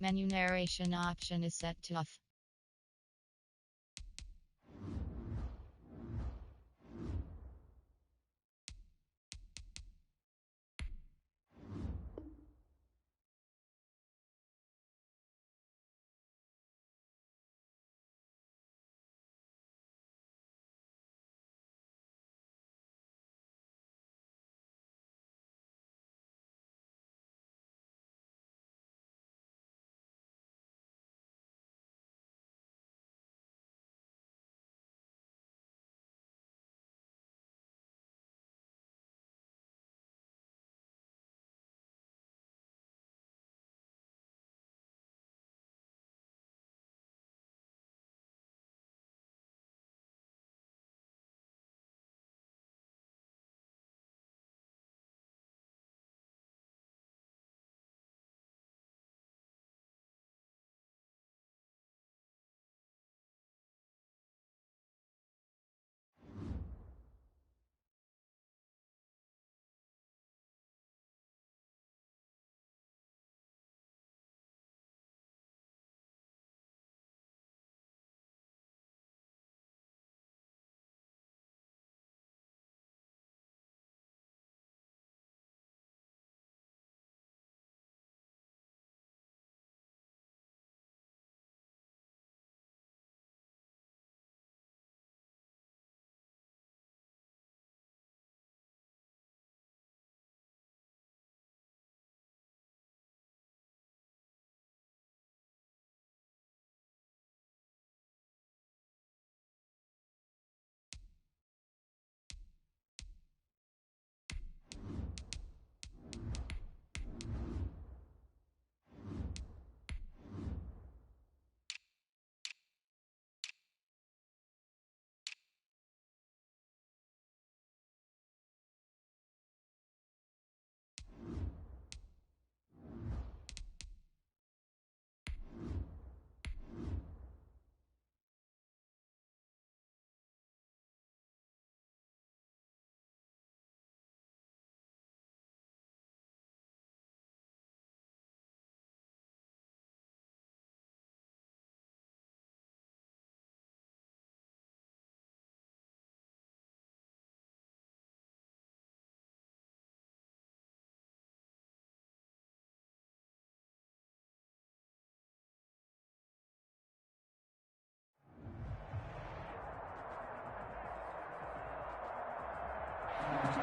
Menu narration option is set to off.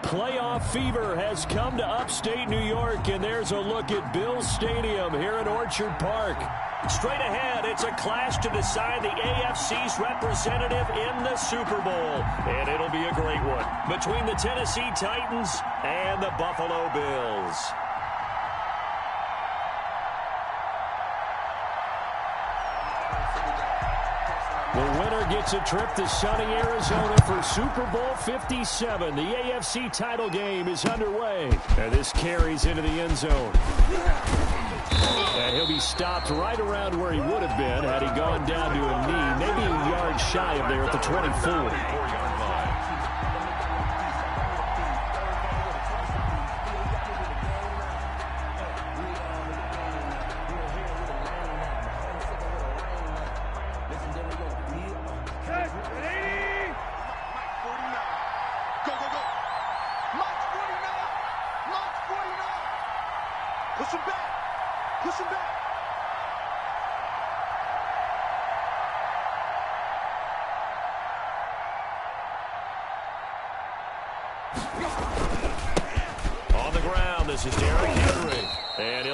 Playoff fever has come to upstate New York, and there's a look at Bills Stadium here in Orchard Park. Straight ahead, it's a clash to decide the AFC's representative in the Super Bowl, and it'll be a great one between the Tennessee Titans and the Buffalo Bills. The winner gets a trip to sunny Arizona for Super Bowl 57. The AFC title game is underway. And this carries into the end zone. And he'll be stopped right around where he would have been had he gone down to a knee, maybe a yard shy of there at the 24.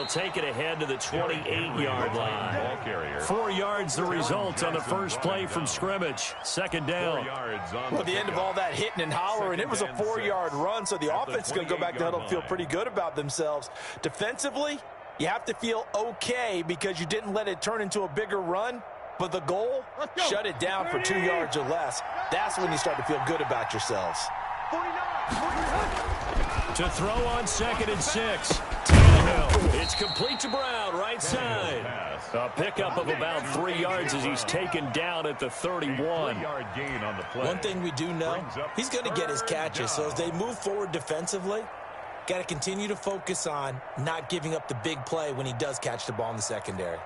Take it ahead to the 28-yard line. 4 yards the result on the first play from scrimmage. Second down. Well, at the end of all that hitting and hollering, it was a 4-yard run, so the offense is going to go back to huddle and feel pretty good about themselves. Defensively, you have to feel okay because you didn't let it turn into a bigger run, but the goal, shut it down for 2 yards or less. That's when you start to feel good about yourselves. To throw on 2nd and 6. Tannehill. It's complete to Brown, right side. A pickup of about 3 yards as he's taken down at the 31. One thing we do know, he's going to get his catches. So as they move forward defensively, Got to continue to focus on not giving up the big play when he does catch the ball in the secondary.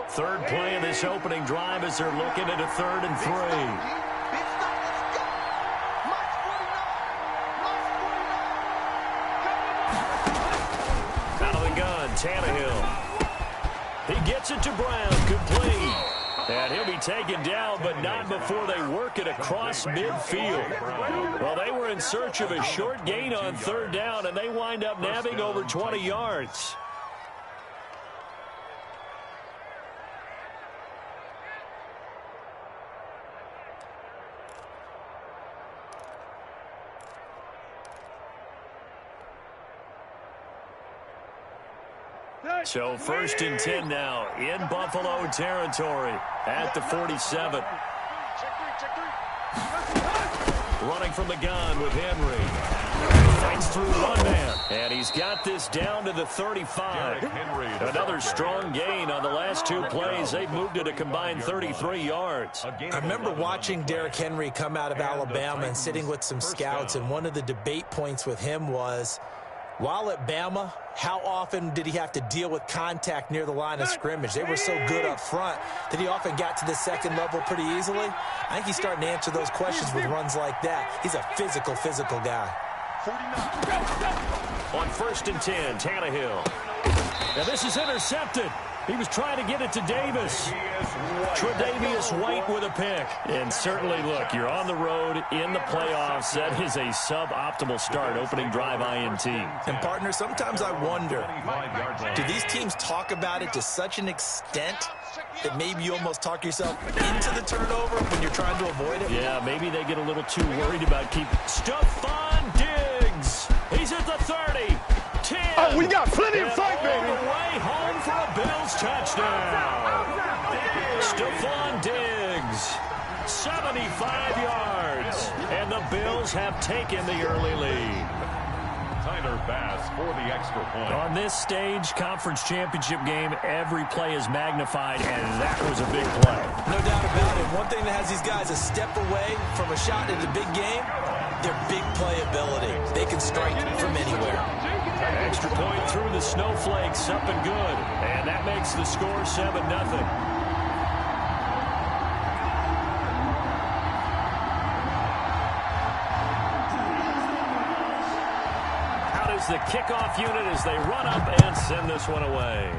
Third play of this opening drive as they're looking at a 3rd and 3. Out of the gun, Tannehill. He gets it to Brown, complete. And he'll be taken down, but not before they work it across midfield. Well, they were in search of a short gain on 3rd down, and they wind up nabbing over 20 yards. So 1st and 10 now in Buffalo territory at the 47. Running from the gun with Henry. Fights through one man. And he's got this down to the 35. Another strong gain on the last 2 plays. They've moved it a combined 33 yards. I remember watching Derrick Henry come out of Alabama and sitting with some scouts, and one of the debate points with him was, while at Bama, how often did he have to deal with contact near the line of scrimmage? They were so good up front that he often got to the second level pretty easily. I think he's starting to answer those questions with runs like that. He's a physical guy. On 1st and 10, Tannehill. Now this is intercepted. He was trying to get it to Davis. Tre'Davious White with a pick. And certainly, look, you're on the road in the playoffs. That is a suboptimal start, opening drive INT. And, partner, sometimes I wonder, do these teams talk about it to such an extent that maybe you almost talk yourself into the turnover when you're trying to avoid it? Yeah, maybe they get a little too worried about Stephon Diggs. He's at the 30. 10. Oh, we got plenty of fight, baby. All the way home for a Bills touchdown. Stephon Diggs, 75 yards. And the Bills have taken the early lead. Tyler Bass for the extra point. On this stage, conference championship game, every play is magnified, and that was a big play. No doubt about it. One thing that has these guys a step away from a shot in the big game, their big playability. They can strike from anywhere. Extra point through the snowflakes, up and good. And that makes the score 7-0. Out is the kickoff unit as they run up and send this one away.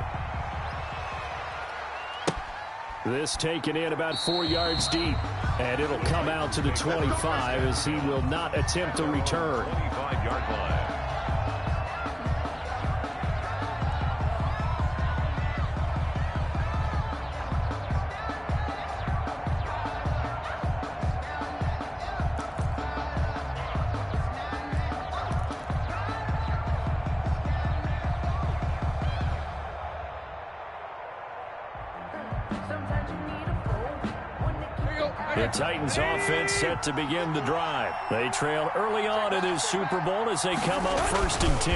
This taken in about 4 yards deep. And it'll come out to the 25 as he will not attempt a return. 25-yard line. The Titans offense set to begin the drive. They trailed early on in this Super Bowl as they come up 1st and 10.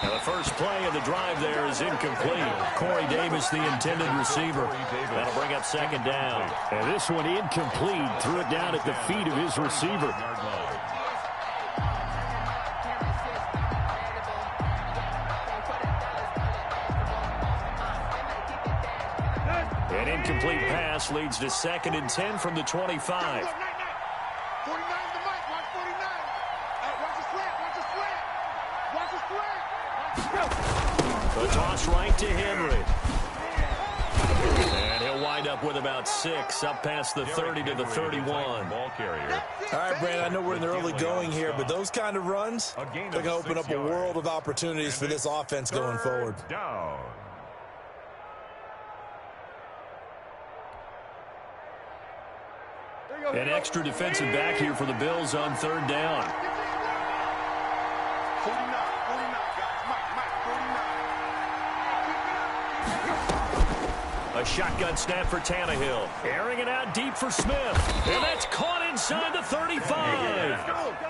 Now the first play of the drive there is incomplete. Corey Davis, the intended receiver. That'll bring up 2nd down. And this one incomplete. Threw it down at the feet of his receiver. An incomplete pass leads to 2nd and 10 from the 25. The toss right to Henry. And he'll wind up with about 6 up past the 30 to the 31. Ball carrier. All right, Brandon, I know we're in the early going here, but those kind of runs, they're going to open up a world of opportunities for this offense going forward. Down. An extra defensive back here for the Bills on 3rd down. A shotgun snap for Tannehill. Airing it out deep for Smith. And that's caught inside the 35.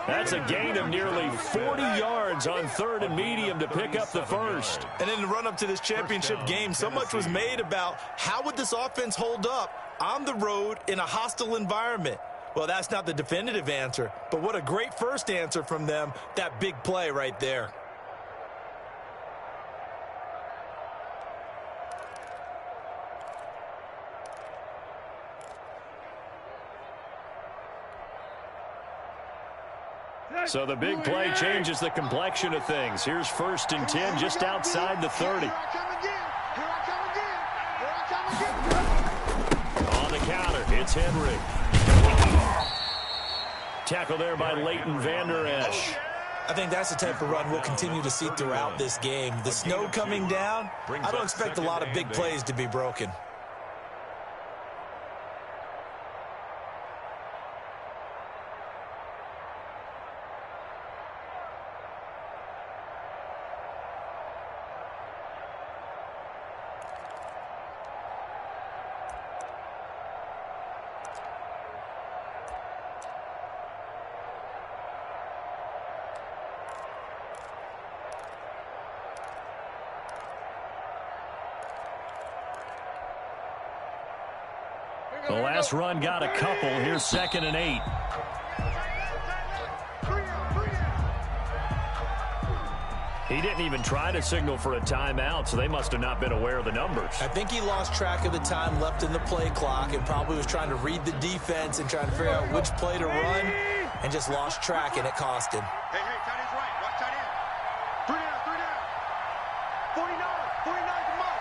That's a gain of nearly 40 yards on 3rd and medium to pick up the first. And in the run-up to this championship game, so much was made about how would this offense hold up on the road in a hostile environment. Well, that's not the definitive answer, but what a great first answer from them, that big play right there. So the big play changes the complexion of things. Here's 1st and 10 just outside the 30. On the counter, it's Henry. Tackle there by Leighton Vander Esch. I think that's the type of run we'll continue to see throughout this game. The snow coming down, I don't expect a lot of big plays to be broken. The last run got a couple. Here's 2nd and 8. He didn't even try to signal for a timeout, so they must have not been aware of the numbers. I think he lost track of the time left in the play clock and probably was trying to read the defense and trying to figure out which play to run and just lost track, and it cost him. Hey, tight end's right. Watch tight end. 3 down. 49 to Mike.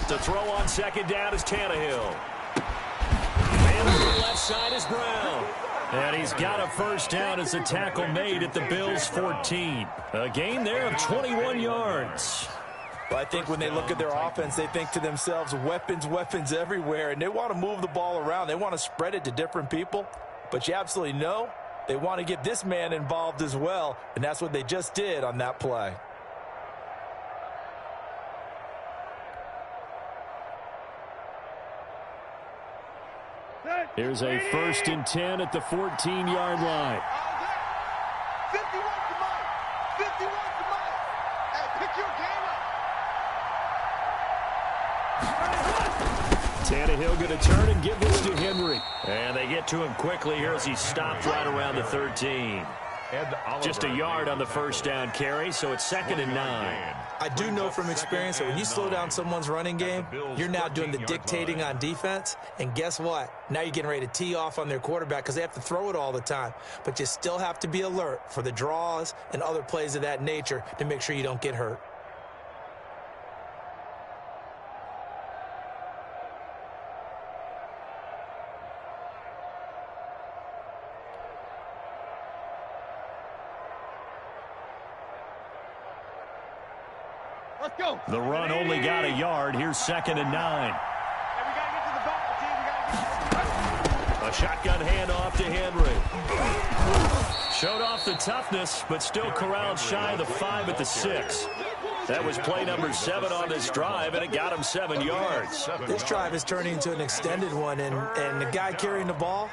To throw on 2nd down is Tannehill. And to the left side is Brown. And he's got a first down as a tackle made at the Bills' 14. A gain there of 21 yards. Well, I think when they look at their offense, they think to themselves, weapons, weapons everywhere, and they want to move the ball around. They want to spread it to different people. But you absolutely know they want to get this man involved as well, and that's what they just did on that play. Here's a 1st and 10 at the 14-yard line. 51 to Mike. 51 to Mike. Hey, pick your game up. Tannehill going to turn and give this to Henry. And they get to him quickly here as he stopped right around the 13. Just a yard on the first down carry, so it's 2nd and 9. I do know from experience that when you slow down someone's running game, you're now doing the dictating on defense. And guess what? Now you're getting ready to tee off on their quarterback because they have to throw it all the time. But you still have to be alert for the draws and other plays of that nature to make sure you don't get hurt. Let's go. The run only got a yard. Here's 2nd and 9. Hey, we got to get to the ball, team. We got to get A shotgun handoff to Henry. Showed off the toughness, but still corralled shy of the 5 at the 6. That was play number 7 on this drive, and it got him 7 yards. This drive is turning into an extended one, and the guy carrying the ball,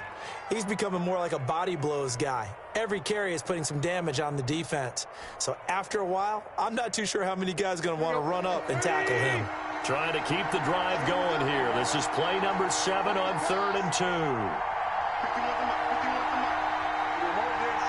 he's becoming more like a body blows guy. Every carry is putting some damage on the defense. So after a while, I'm not too sure how many guys are going to want to run up and tackle him. Trying to keep the drive going here. This is play number 7 on 3rd and 2. 51 to Mike. 51 to Mike. We'll hold this.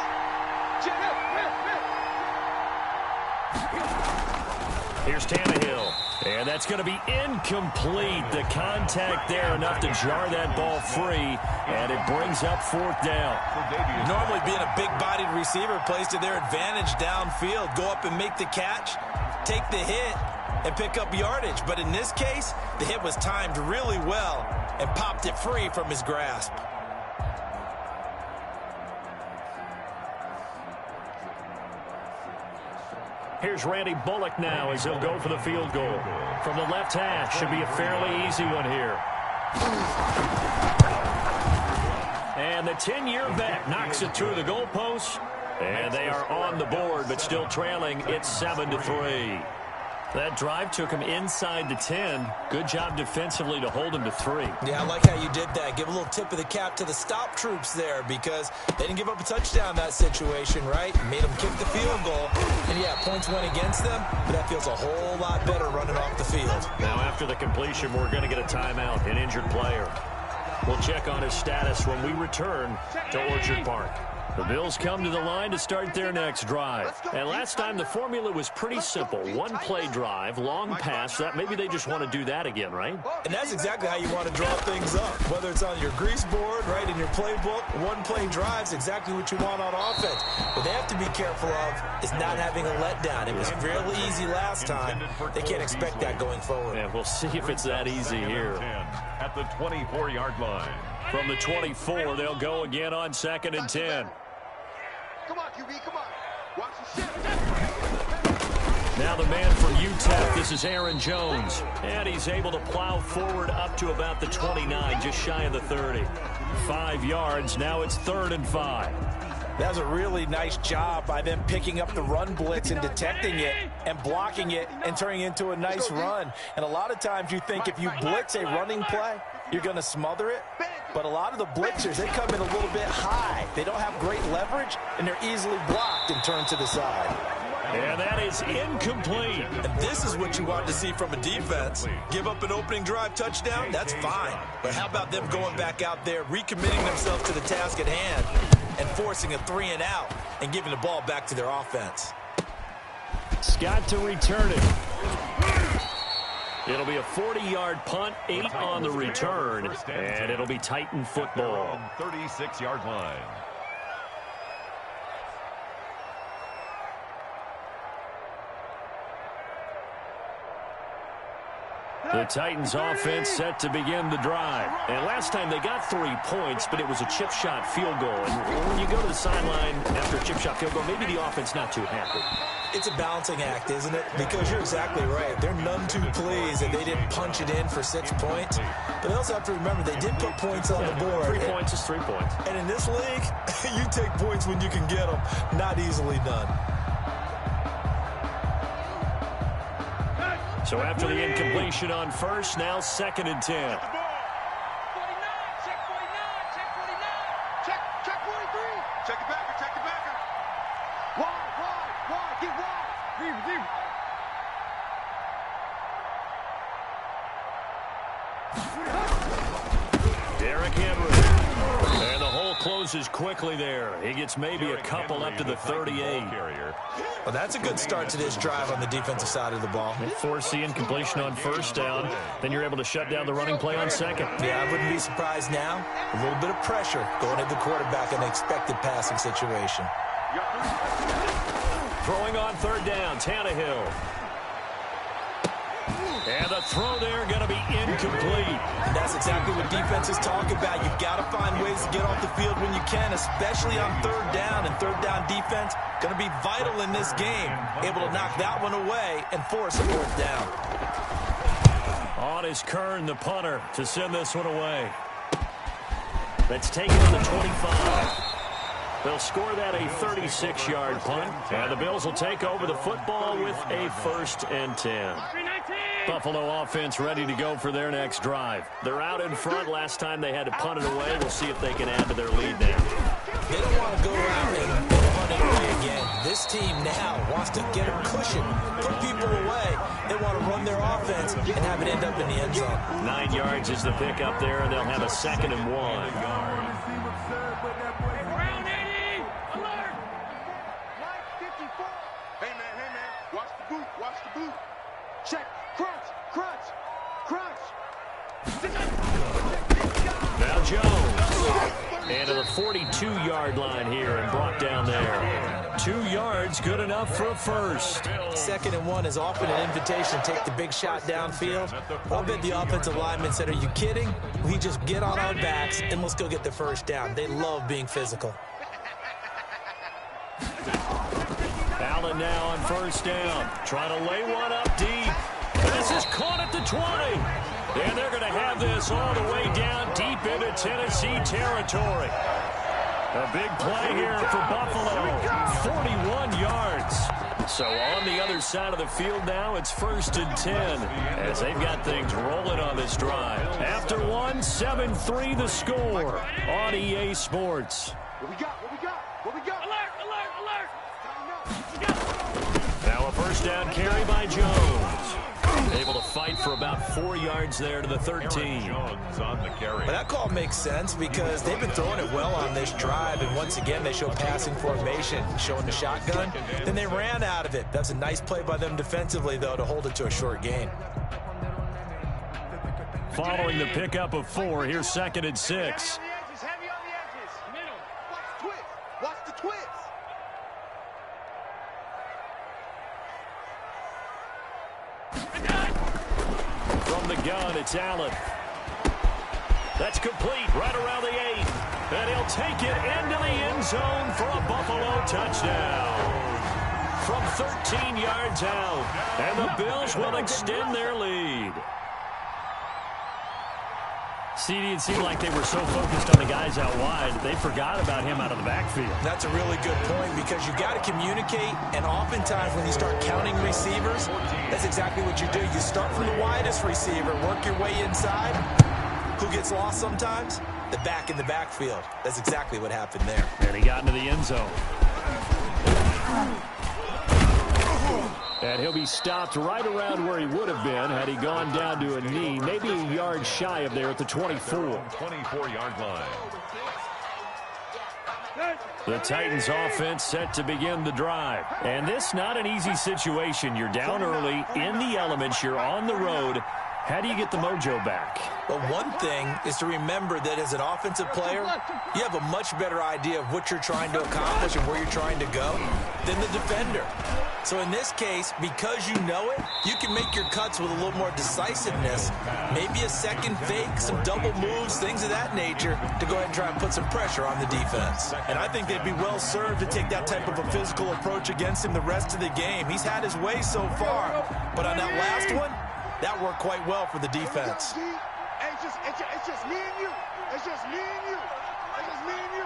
Here's Tannehill. And that's going to be incomplete. The contact there enough to jar that ball free. And it brings up 4th down. Normally being a big-bodied receiver plays to their advantage downfield. Go up and make the catch, take the hit, and pick up yardage. But in this case, the hit was timed really well and popped it free from his grasp. Here's Randy Bullock now as he'll go for the field goal. From the left hash, should be a fairly easy one here. And the 10-year vet knocks it through the goalpost. And they are on the board, but still trailing. It's 7-3. That drive took him inside the 10. Good job defensively to hold him to 3. Yeah, I like how you did that. Give a little tip of the cap to the stop troops there because they didn't give up a touchdown in that situation, right? Made them kick the field goal. And, yeah, points went against them, but that feels a whole lot better running off the field. Now, after the completion, we're going to get a timeout, an injured player. We'll check on his status when we return to Orchard Park. The Bills come to the line to start their next drive. And last time, the formula was pretty simple. One-play drive, long pass. That maybe they just want to do that again, right? And that's exactly how you want to draw things up. Whether it's on your grease board, right, in your playbook, one-play drive's exactly what you want on offense. What they have to be careful of is not having a letdown. It was real easy last time. They can't expect that going forward. And we'll see if it's that easy here. At the 24-yard line. From the 24, they'll go again on 2nd and 10. Come on, QB, come on. Watch the shit. Now the man from UTEP, this is Aaron Jones. And he's able to plow forward up to about the 29, just shy of the 30. 5 yards, now it's 3rd and 5. That was a really nice job by them picking up the run blitz and detecting it and blocking it and turning it into a nice run. And a lot of times you think if you blitz a running play, you're going to smother it. But a lot of the blitzers, they come in a little bit high. They don't have great leverage, and they're easily blocked and turned to the side. And that is incomplete. And this is what you want to see from a defense. Give up an opening drive touchdown, that's fine. But how about them going back out there, recommitting themselves to the task at hand, and forcing a 3-and-out and giving the ball back to their offense. Scott to return it. It'll be a 40-yard punt, 8 on the return, and it'll be Titan football. 36-yard line. The Titans offense set to begin the drive. And last time they got 3 points, but it was a chip shot field goal. And when you go to the sideline after a chip shot field goal, maybe the offense not too happy. It's a balancing act, isn't it? Because you're exactly right. They're none too pleased that they didn't punch it in for 6 points. But they also have to remember they did put points on the board. 3 points is 3 points. And in this league, you take points when you can get them. Not easily done. So after the incompletion on first, now 2nd and 10. 49, check 49, check 49. Check 43. Check the backer, check the backer. Wide, get wide. Deep. Derrick Henry. And the hole closes quickly there. He gets maybe a couple up to the 38. Well, that's a good start to this drive on the defensive side of the ball. They force the incompletion on first down. Then you're able to shut down the running play on second. Yeah, I wouldn't be surprised now. A little bit of pressure going at the quarterback in an expected passing situation. Throwing on 3rd down, Tannehill. And the throw there going to be incomplete. And that's exactly what defenses talk about. You've got to find ways to get off the field when you can, especially on 3rd down. And 3rd down defense going to be vital in this game. Able to knock that one away and force a 4th down. On is Kern, the punter, to send this one away. That's taken to the 25. They'll score that a 36-yard punt. And the Bills will take over the football with a 1st and 10. Buffalo offense ready to go for their next drive. They're out in front. Last time they had to punt it away. We'll see if they can add to their lead now. They don't want to go out and punt it away again. This team now wants to get a cushion, put people away. They want to run their offense and have it end up in the end zone. 9 yards is the pick up there, and they'll have a 2nd and 1. Hey, man. Watch the boot. Check. Crunch. Now Jones. And to the 42-yard line here and brought down there. 2 yards, good enough for a first. 2nd and 1 is often an invitation to take the big shot downfield. I'll bet the offensive lineman said, are you kidding? We just get on our backs and let's go get the first down. They love being physical. Allen now on 1st down. Trying to lay one up deep. This is caught at the 20. And they're going to have this all the way down deep into Tennessee territory. A big play here for Buffalo. 41 yards. So on the other side of the field now, it's 1st and 10 as they've got things rolling on this drive. After one, 7-3 the score on EA Sports. What we got? What we got? What we got? Alert, alert, alert. Now a first down carry by Jones. Able to fight for about 4 yards there to the 13. Jones on the carry. But that call makes sense because they've been throwing it well on this drive, and once again they show passing formation, showing the shotgun. Then they ran out of it. That's a nice play by them defensively, though, to hold it to a short gain. Following the pickup of 4, here's 2nd and 6. Heavy on the edges. Heavy on the edges. Middle. Watch the twist. Watch the twist. From the gun, it's Allen. That's complete right around the 8. And he'll take it into the end zone for a Buffalo touchdown. From 13 yards out. And the Bills will extend their lead. CD, it seemed like they were so focused on the guys out wide, they forgot about him out of the backfield. That's a really good point because you got to communicate, and oftentimes when you start counting receivers, that's exactly what you do. You start from the widest receiver, work your way inside. Who gets lost sometimes? The back in the backfield. That's exactly what happened there. And he got into the end zone. And he'll be stopped right around where he would have been had he gone down to a knee, maybe a yard shy of there at the 24. 24-yard line. The Titans offense set to begin the drive. And this not an easy situation. You're down early, in the elements, you're on the road. How do you get the mojo back? Well, one thing is to remember that as an offensive player, you have a much better idea of what you're trying to accomplish and where you're trying to go than the defender. So in this case, because you know it, you can make your cuts with a little more decisiveness, maybe a second fake, some double moves, things of that nature, to go ahead and try and put some pressure on the defense. And I think they'd be well served to take that type of a physical approach against him the rest of the game. He's had his way so far, but on that last one, that worked quite well for the defense. It's just me and you. It's just me and you. It's just me and you.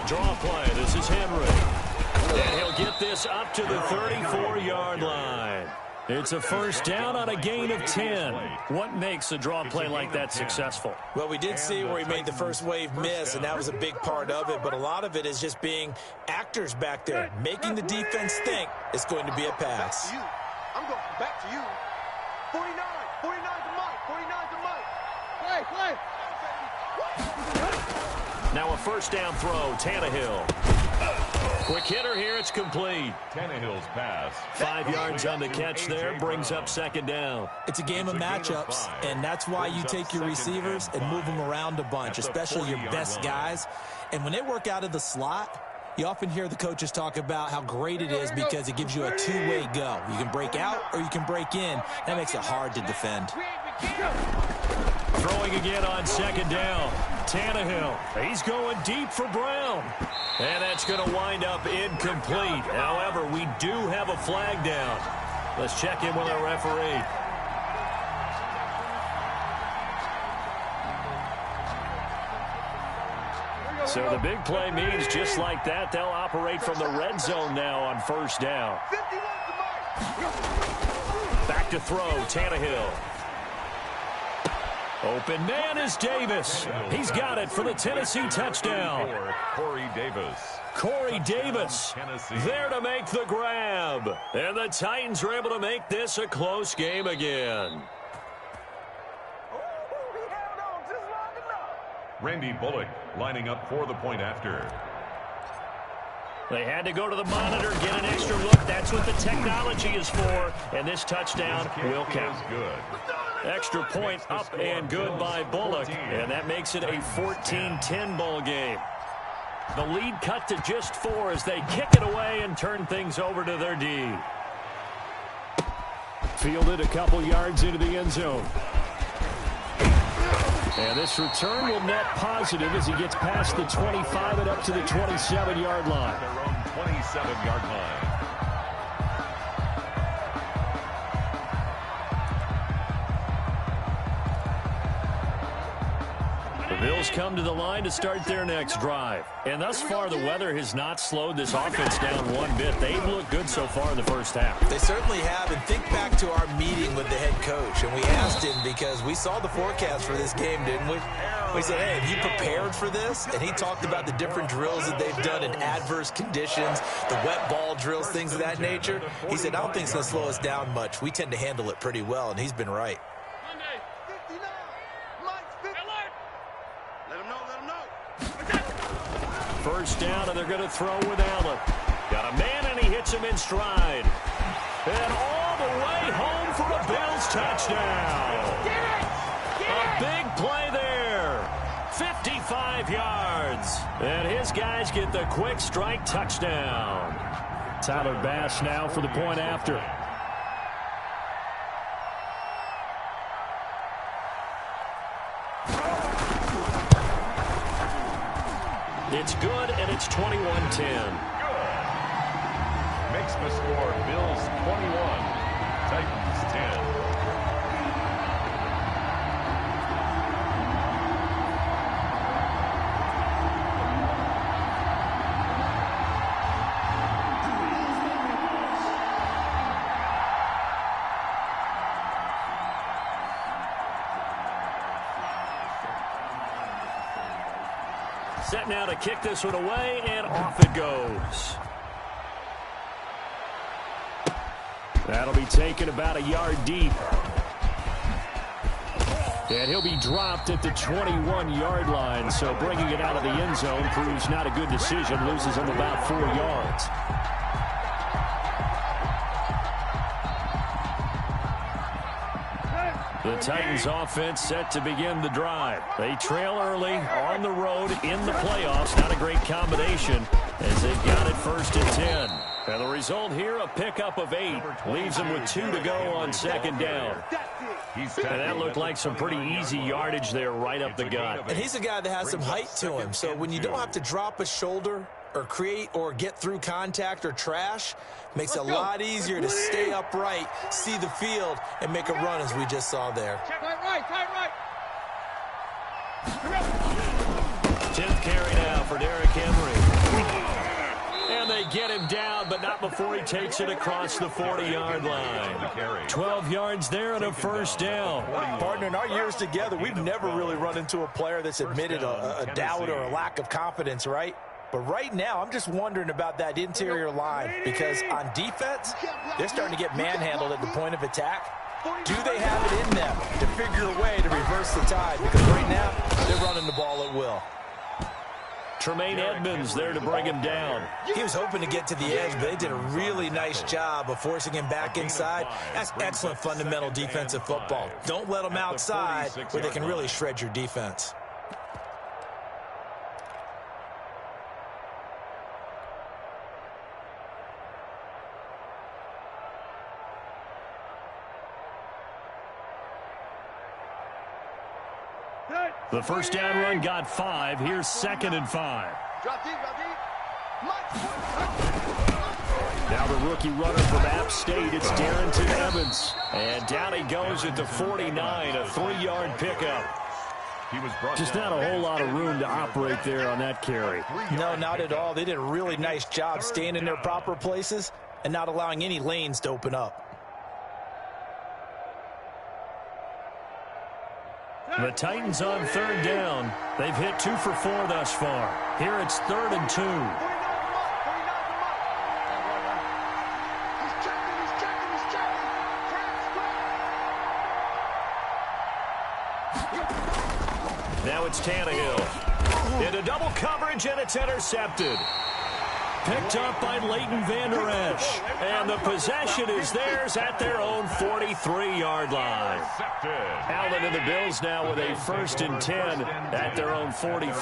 Draw play. This is Henry. And he'll get this up to the 34-yard line. It's a first down on a gain of 10. What makes a draw play like that successful? Well, we did see where he made the first wave miss, and that was a big part of it. But a lot of it is just being actors back there, making the defense think it's going to be a pass. I'm going back to you. 49 to Mike. 49 to Mike. Play. Now a first down throw, Tannehill. Quick hitter here, it's complete. Tannehill's pass. 5 yards on the catch there, brings up 2nd down. It's a game of matchups, and that's why you take your receivers and move them around a bunch, especially your best guys. And when they work out of the slot, you often hear the coaches talk about how great it is because it gives you a two-way go. You can break out or you can break in. That makes it hard to defend. Throwing again on 2nd down. Tannehill, he's going deep for Brown. And that's going to wind up incomplete. However, we do have a flag down. Let's check in with our referee. So the big play means just like that, they'll operate from the red zone now on first down. 51 to Mike. Back to throw, Tannehill. Open man is Davis. He's got it for the Tennessee touchdown. Corey Davis. Corey Davis there to make the grab. And the Titans are able to make this a close game again. Randy Bullock lining up for the point after. They had to go to the monitor, get an extra look. That's what the technology is for. And this touchdown will count. Good. Extra point up and good by Bullock. And that makes it a 14-10 ball game. The lead cut to just 4 as they kick it away and turn things over to their D. Fielded a couple yards into the end zone. And this return will net positive as he gets past the 25 and up to the 27-yard line. Their own 27-yard line. Titans come to the line to start their next drive. And thus far, the weather has not slowed this offense down one bit. They've looked good so far in the first half. They certainly have. And think back to our meeting with the head coach. And we asked him because we saw the forecast for this game, didn't we? We said, hey, have you prepared for this? And he talked about the different drills that they've done in adverse conditions, the wet ball drills, things of that nature. He said, I don't think it's going to slow us down much. We tend to handle it pretty well, and he's been right. First down, and they're going to throw with Allen. Got a man, and he hits him in stride. And all the way home for a Bills touchdown. A big play there. 55 yards. And his guys get the quick strike touchdown. Tyler Bass now for the point after. It's good, and it's 21-10. Makes the score Bills 21, Titans 10. Set now to kick this one away, and off it goes. That'll be taken about a yard deep. And he'll be dropped at the 21-yard line, so bringing it out of the end zone proves not a good decision. Loses him about 4 yards. The Titans offense set to begin the drive. They trail early on the road in the playoffs. Not a great combination as they've got it 1st and 10. And the result here, a pickup of 8. Leaves them with 2 to go on 2nd down. And that looked like some pretty easy yardage there right up the gut. And he's a guy that has some height to him. So when you don't have to drop a shoulder or create or get through contact or trash, makes it a lot easier to stay upright, see the field, and make a run as we just saw there. Tight right. 10th carry now for Derrick Henry. And they get him down, but not before he takes it across the 40-yard line. 12 yards there and a 1st down. Partner, in our years together, we've never really run into a player that's admitted a doubt or a lack of confidence, right? But right now, I'm just wondering about that interior line because on defense, they're starting to get manhandled at the point of attack. Do they have it in them to figure a way to reverse the tide? Because right now, they're running the ball at will. Tremaine Edmonds there to bring him down. He was hoping to get to the edge, but they did a really nice job of forcing him back inside. That's excellent fundamental defensive football. Don't let them outside where they can really shred your defense. The 1st down run got 5. Here's 2nd and 5. Drop deep. Now the rookie runner from App State, it's Darrington Evans. And down he goes at the 49, a 3-yard pickup. Just not a whole lot of room to operate there on that carry. No, not at all. They did a really nice job staying in their proper places and not allowing any lanes to open up. The Titans on 3rd down. They've hit 2 for 4 thus far. Here it's 3rd and 2. Now it's Tannehill. Into double coverage, and it's intercepted. Picked up by Leighton Vander Esch. And the possession is theirs at their own 43-yard line. Allen and the Bills now with a 1st and 10 at their own 43.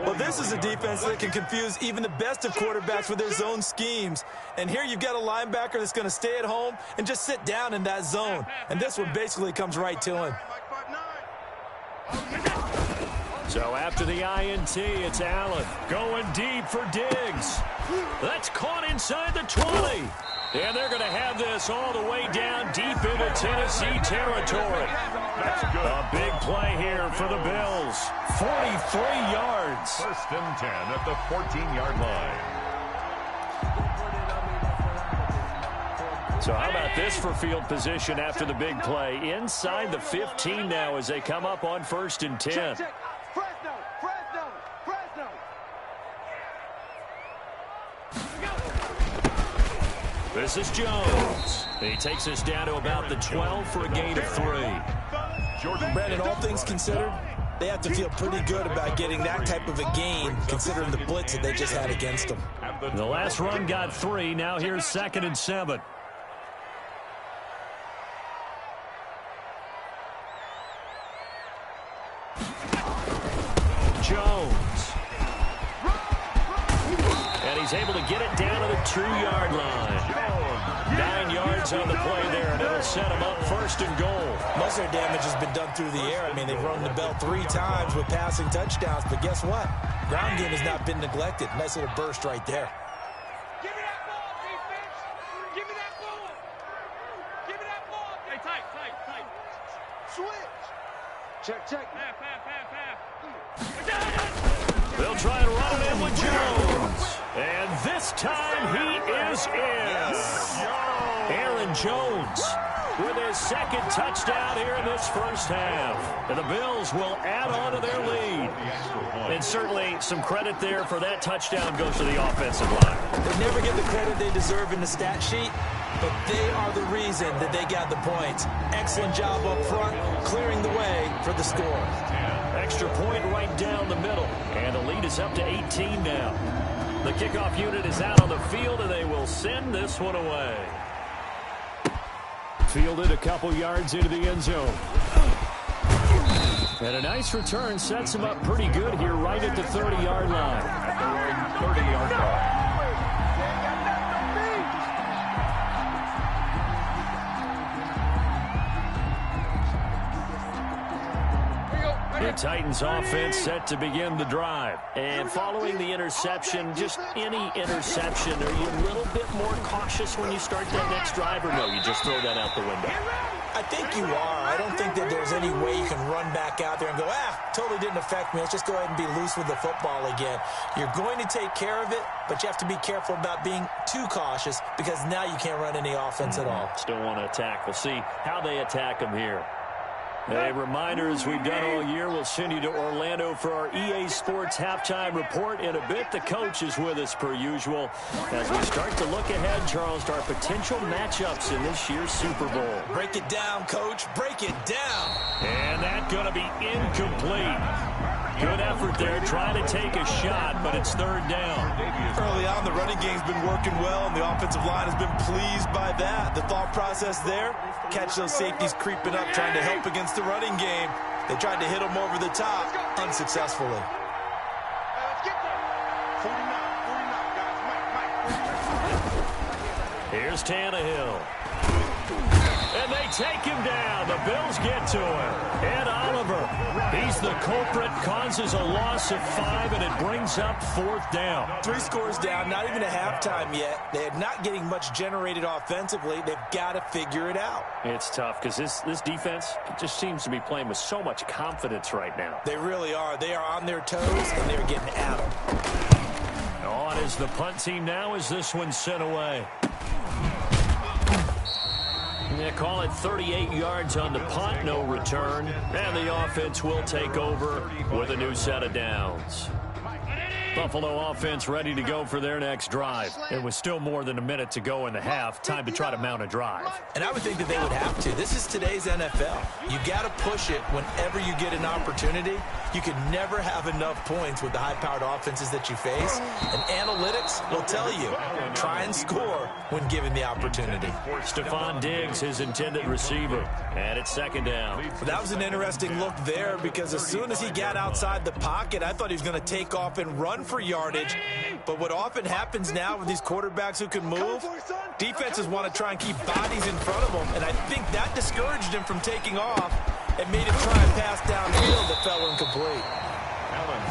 Well, this is a defense that can confuse even the best of quarterbacks with their zone schemes. And here you've got a linebacker that's going to stay at home and just sit down in that zone. And this one basically comes right to him. So after the INT, it's Allen going deep for Diggs. That's caught inside the 20. And they're going to have this all the way down deep into Tennessee territory. That's good. A big play here for the Bills. 43 yards. First and 10 at the 14-yard line. So how about this for field position after the big play? Inside the 15 now as they come up on first and 10. Fresno, Fresno, Fresno. This is Jones. He takes us down to about the 12 for a gain of 3. Brandon, all things considered, they have to feel pretty good about getting that type of a gain, considering the blitz that they just had against them. The last run got 3. Now here's 2nd and 7. Jones. And he's able to get it down to the 2-yard line. 9 yards on the play there, and it'll set him up first and goal. Most of their damage has been done through the air. I mean, they've rung the bell 3 times with passing touchdowns, but guess what? Ground game has not been neglected. Nice little burst right there. Give me that ball, defense. Give me that ball. Give me that ball. Hey, tight. Switch. Check. They'll try and run it in with Jones. And this time he is in. Aaron Jones with his 2nd touchdown here in this first half. And the Bills will add on to their lead. And certainly some credit there for that touchdown goes to the offensive line. They never get the credit they deserve in the stat sheet, but they are the reason that they got the points. Excellent job up front, clearing the way for the score. Extra point right down the middle. And the lead is up to 18 now. The kickoff unit is out on the field, and they will send this one away. Fielded a couple yards into the end zone. And a nice return sets him up pretty good here right at the 30-yard line. At the 30-yard line. The Titans offense set to begin the drive. And following the interception, just any interception, are you a little bit more cautious when you start that next drive, or no, you just throw that out the window? I think you are. I don't think that there's any way you can run back out there and go, totally didn't affect me. Let's just go ahead and be loose with the football again. You're going to take care of it, but you have to be careful about being too cautious because now you can't run any offense at all. Still want to attack. We'll see how they attack them here. A reminder, as we've done all year, we'll send you to Orlando for our EA Sports halftime report in a bit. The coach is with us per usual as we start to look ahead, Charles, to our potential matchups in this year's Super Bowl. Break it down, Coach. Break it down. And that's going to be incomplete. Good effort there, trying to take a shot, but it's 3rd down. Early on, the running game's been working well, and the offensive line has been pleased by that. The thought process there, catch those safeties creeping up, trying to help against the running game. They tried to hit them over the top, unsuccessfully. Let's get there. 49, guys. Mike. Here's Tannehill. And they take him down. The Bills get to him. Ed Oliver, he's the culprit, causes a loss of 5, and it brings up 4th down. 3 scores down, not even a halftime yet. They're not getting much generated offensively. They've got to figure it out. It's tough because this defense just seems to be playing with so much confidence right now. They really are. They are on their toes, and they're getting at them. On is the punt team now as this one's sent away. They call it 38 yards on the punt, no return. And the offense will take over with a new set of downs. Buffalo offense ready to go for their next drive. It was still more than a minute to go in the half. Time to try to mount a drive. And I would think that they would have to. This is today's NFL. You got to push it whenever you get an opportunity. You can never have enough points with the high-powered offenses that you face. And analytics will tell you, try and score when given the opportunity. Stephon Diggs, his intended receiver. And it's 2nd down. Well, that was an interesting look there because as soon as he got outside the pocket, I thought he was going to take off and run for yardage. But what often happens now with these quarterbacks who can move, defenses want to try and keep bodies in front of them. And I think that discouraged him from taking off and made him try and pass downfield that fell incomplete.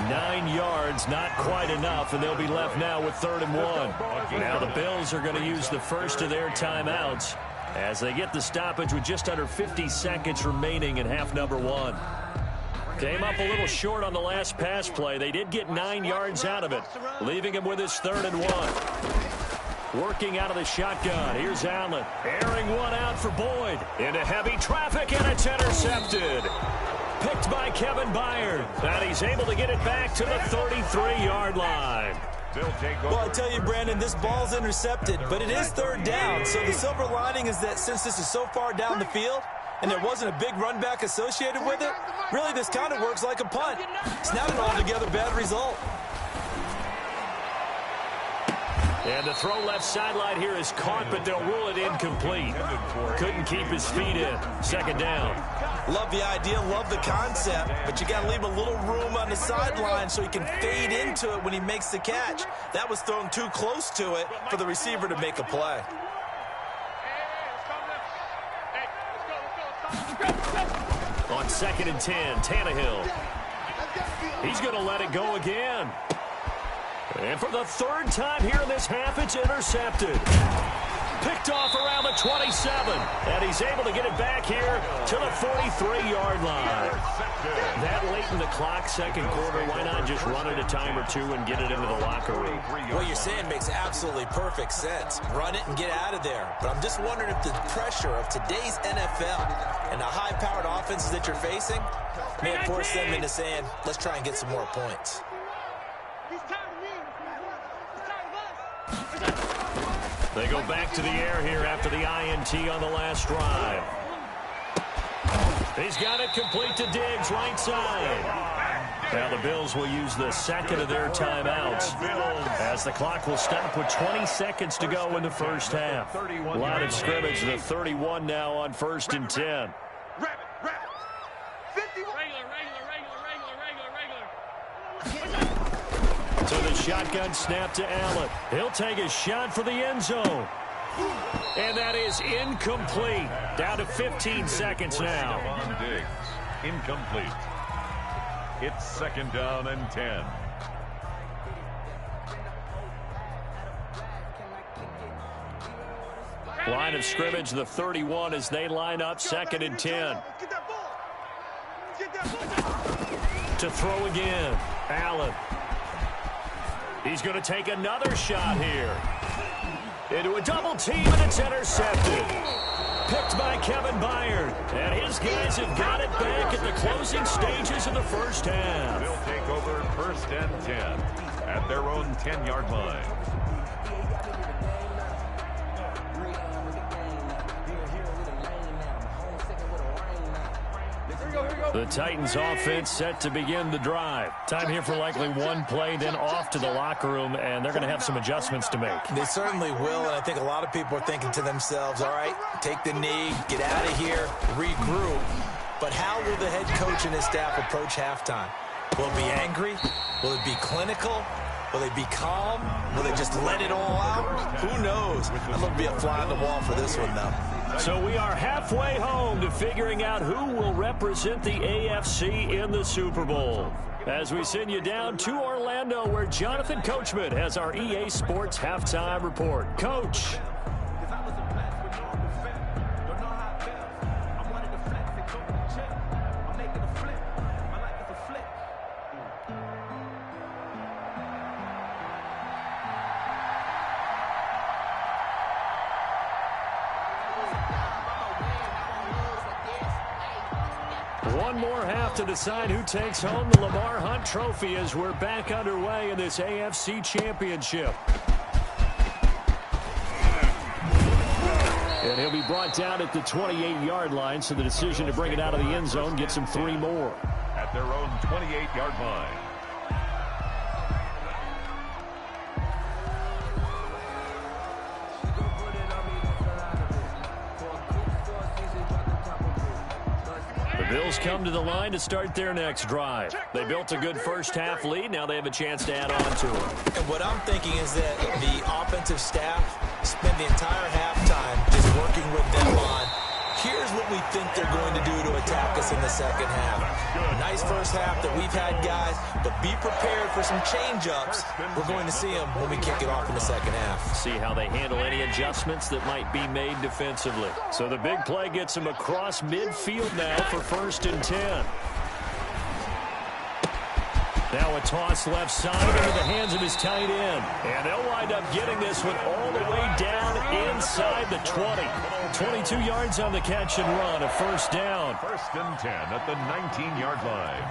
9 yards, not quite enough, and they'll be left now with 3rd and 1. Now the Bills are going to use the first of their timeouts as they get the stoppage with just under 50 seconds remaining in half number 1. Came up a little short on the last pass play. They did get 9 yards out of it, leaving him with his 3rd and 1. Working out of the shotgun. Here's Allen. Airing one out for Boyd. Into heavy traffic, and it's intercepted. Picked by Kevin Byard. And he's able to get it back to the 33-yard line. Well, I tell you, Brandon, this ball's intercepted, but it is 3rd down. So the silver lining is that since this is so far down the field and there wasn't a big run back associated with it, really this kind of works like a punt. It's not an altogether bad result. And the throw left sideline here is caught, but they'll rule it incomplete. Couldn't keep his feet in. 2nd down. Love the idea, love the concept, but you got to leave a little room on the sideline so he can fade into it when he makes the catch. That was thrown too close to it for the receiver to make a play. On 2nd and 10, Tannehill. He's going to let it go again. And for the 3rd time here in this half, it's intercepted. Picked off around the 27. And he's able to get it back here to the 43-yard line. That late in the clock, 2nd quarter, why not just run it a time or two and get it into the locker room? What you're saying makes absolutely perfect sense. Run it and get out of there. But I'm just wondering if the pressure of today's NFL and the high-powered offenses that you're facing may have forced them into saying, let's try and get some more points. They go back to the air here after the INT on the last drive. He's got it complete to Diggs, right side. Now the Bills will use the 2nd of their timeouts as the clock will stop with 20 seconds to go in the first half. Line of scrimmage, the 31 now on 1st and 10. To the shotgun snap to Allen. He'll take a shot for the end zone. And that is incomplete. Down to 15 seconds now. Diggs, incomplete. It's 2nd down and 10. Line of scrimmage, the 31 as they line up 2nd and 10. To throw again, Allen. He's going to take another shot here. Into a double team, and it's intercepted. Picked by Kevin Byard. And his guys have got it back at the closing stages of the first half. They'll take over 1st and 10 at their own 10-yard line. The Titans offense set to begin the drive. Time here for likely one play, then off to the locker room, and they're going to have some adjustments to make. They certainly will, and I think a lot of people are thinking to themselves, all right, take the knee, get out of here, regroup. But how will the head coach and his staff approach halftime? Will it be angry? Will it be clinical? Will they be calm? Will they just let it all out? Who knows? I'd love to be a fly on the wall for this one, though. So we are halfway home to figuring out who will represent the AFC in the Super Bowl. As we send you down to Orlando, where Jonathan Coachman has our EA Sports Halftime Report. Coach. One more half to decide who takes home the Lamar Hunt Trophy as we're back underway in this AFC Championship. And he'll be brought down at the 28-yard line, so the decision to bring it out of the end zone gets him 3 more. At their own 28-yard line. Bills come to the line to start their next drive. They built a good first half lead. Now they have a chance to add on to it. And what I'm thinking is that the offensive staff spend the entire halftime just working with them on Here's what we think they're going to do to attack us in the second half. Nice first half that we've had, guys, but be prepared for some change-ups. We're going to see them when we kick it off in the second half. See how they handle any adjustments that might be made defensively. So the big play gets them across midfield now for 1st and 10. Now a toss left side into the hands of his tight end. And they'll wind up getting this one all the way down inside the 20. 22 yards on the catch and run, a 1st down. 1st and 10 at the 19-yard line.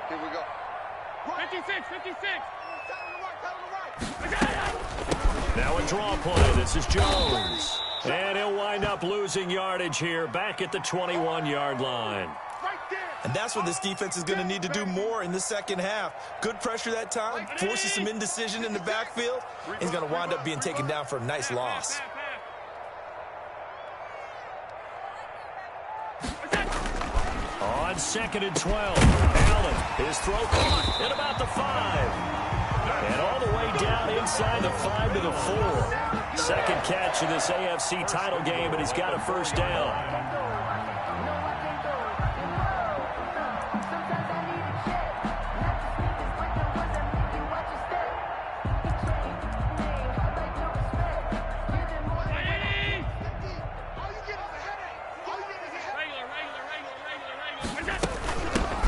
Here we go. 56. Now a draw play. This is Jones. And he'll wind up losing yardage here back at the 21-yard line. And that's what this defense is going to need to do more in the second half. Good pressure that time, forces some indecision in the backfield. He's going to wind up being taken down for a nice loss. On 2nd and 12, Allen, his throw caught at about the 5. And all the way down inside the 5 to the 4. Second catch of this AFC title game, and he's got a 1st down.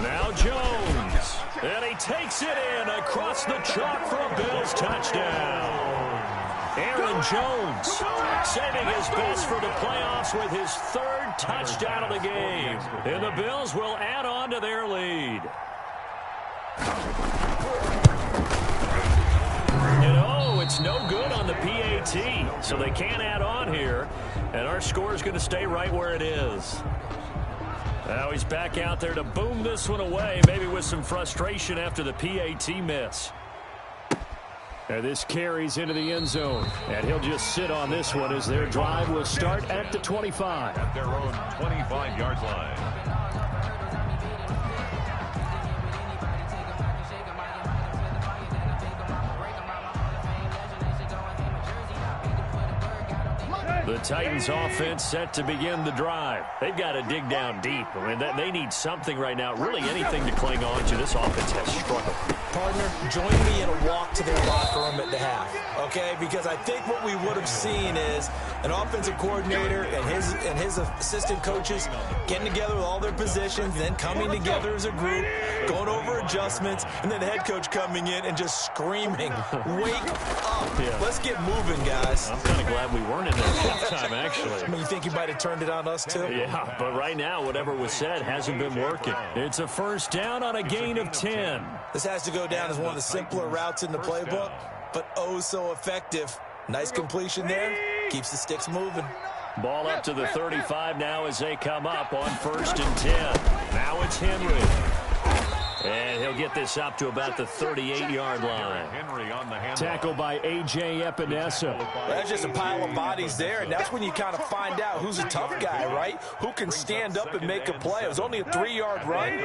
Now Jones, and he takes it in across the chalk for a Bills touchdown. Aaron Jones saving his best for the playoffs with his 3rd touchdown of the game. And the Bills will add on to their lead. And oh, it's no good on the PAT, so they can't add on here. And our score is going to stay right where it is. Now he's back out there to boom this one away, maybe with some frustration after the PAT miss. And this carries into the end zone. And he'll just sit on this one as their drive will start at the 25. At their own 25-yard line. The Titans offense set to begin the drive. They've got to dig down deep. I mean, they need something right now, really anything to cling on to. This offense has struggled. Partner, join me in a walk to their locker room at the half, okay? Because I think what we would have seen is an offensive coordinator and his assistant coaches getting together with all their positions, then coming together as a group, going over adjustments, and then the head coach coming in and just screaming, "Wake up. Yeah. Let's get moving, guys." I'm kind of glad we weren't in there at halftime, actually. I mean, you think he might have turned it on us, too? Yeah, but right now, whatever was said hasn't been working. It's a 1st down on a gain of 10. This has to go down as one of the simpler routes in the playbook, but oh so effective. Nice completion there. Keeps the sticks moving. Ball up to the 35 now as they come up on 1st and 10. Now it's Henry. And he'll get this up to about the 38-yard line. Tackled by A.J. Epinesa. That's just a pile of bodies there, and that's when you kind of find out who's a tough guy, right? Who can stand up and make a play. It was only a 3-yard run,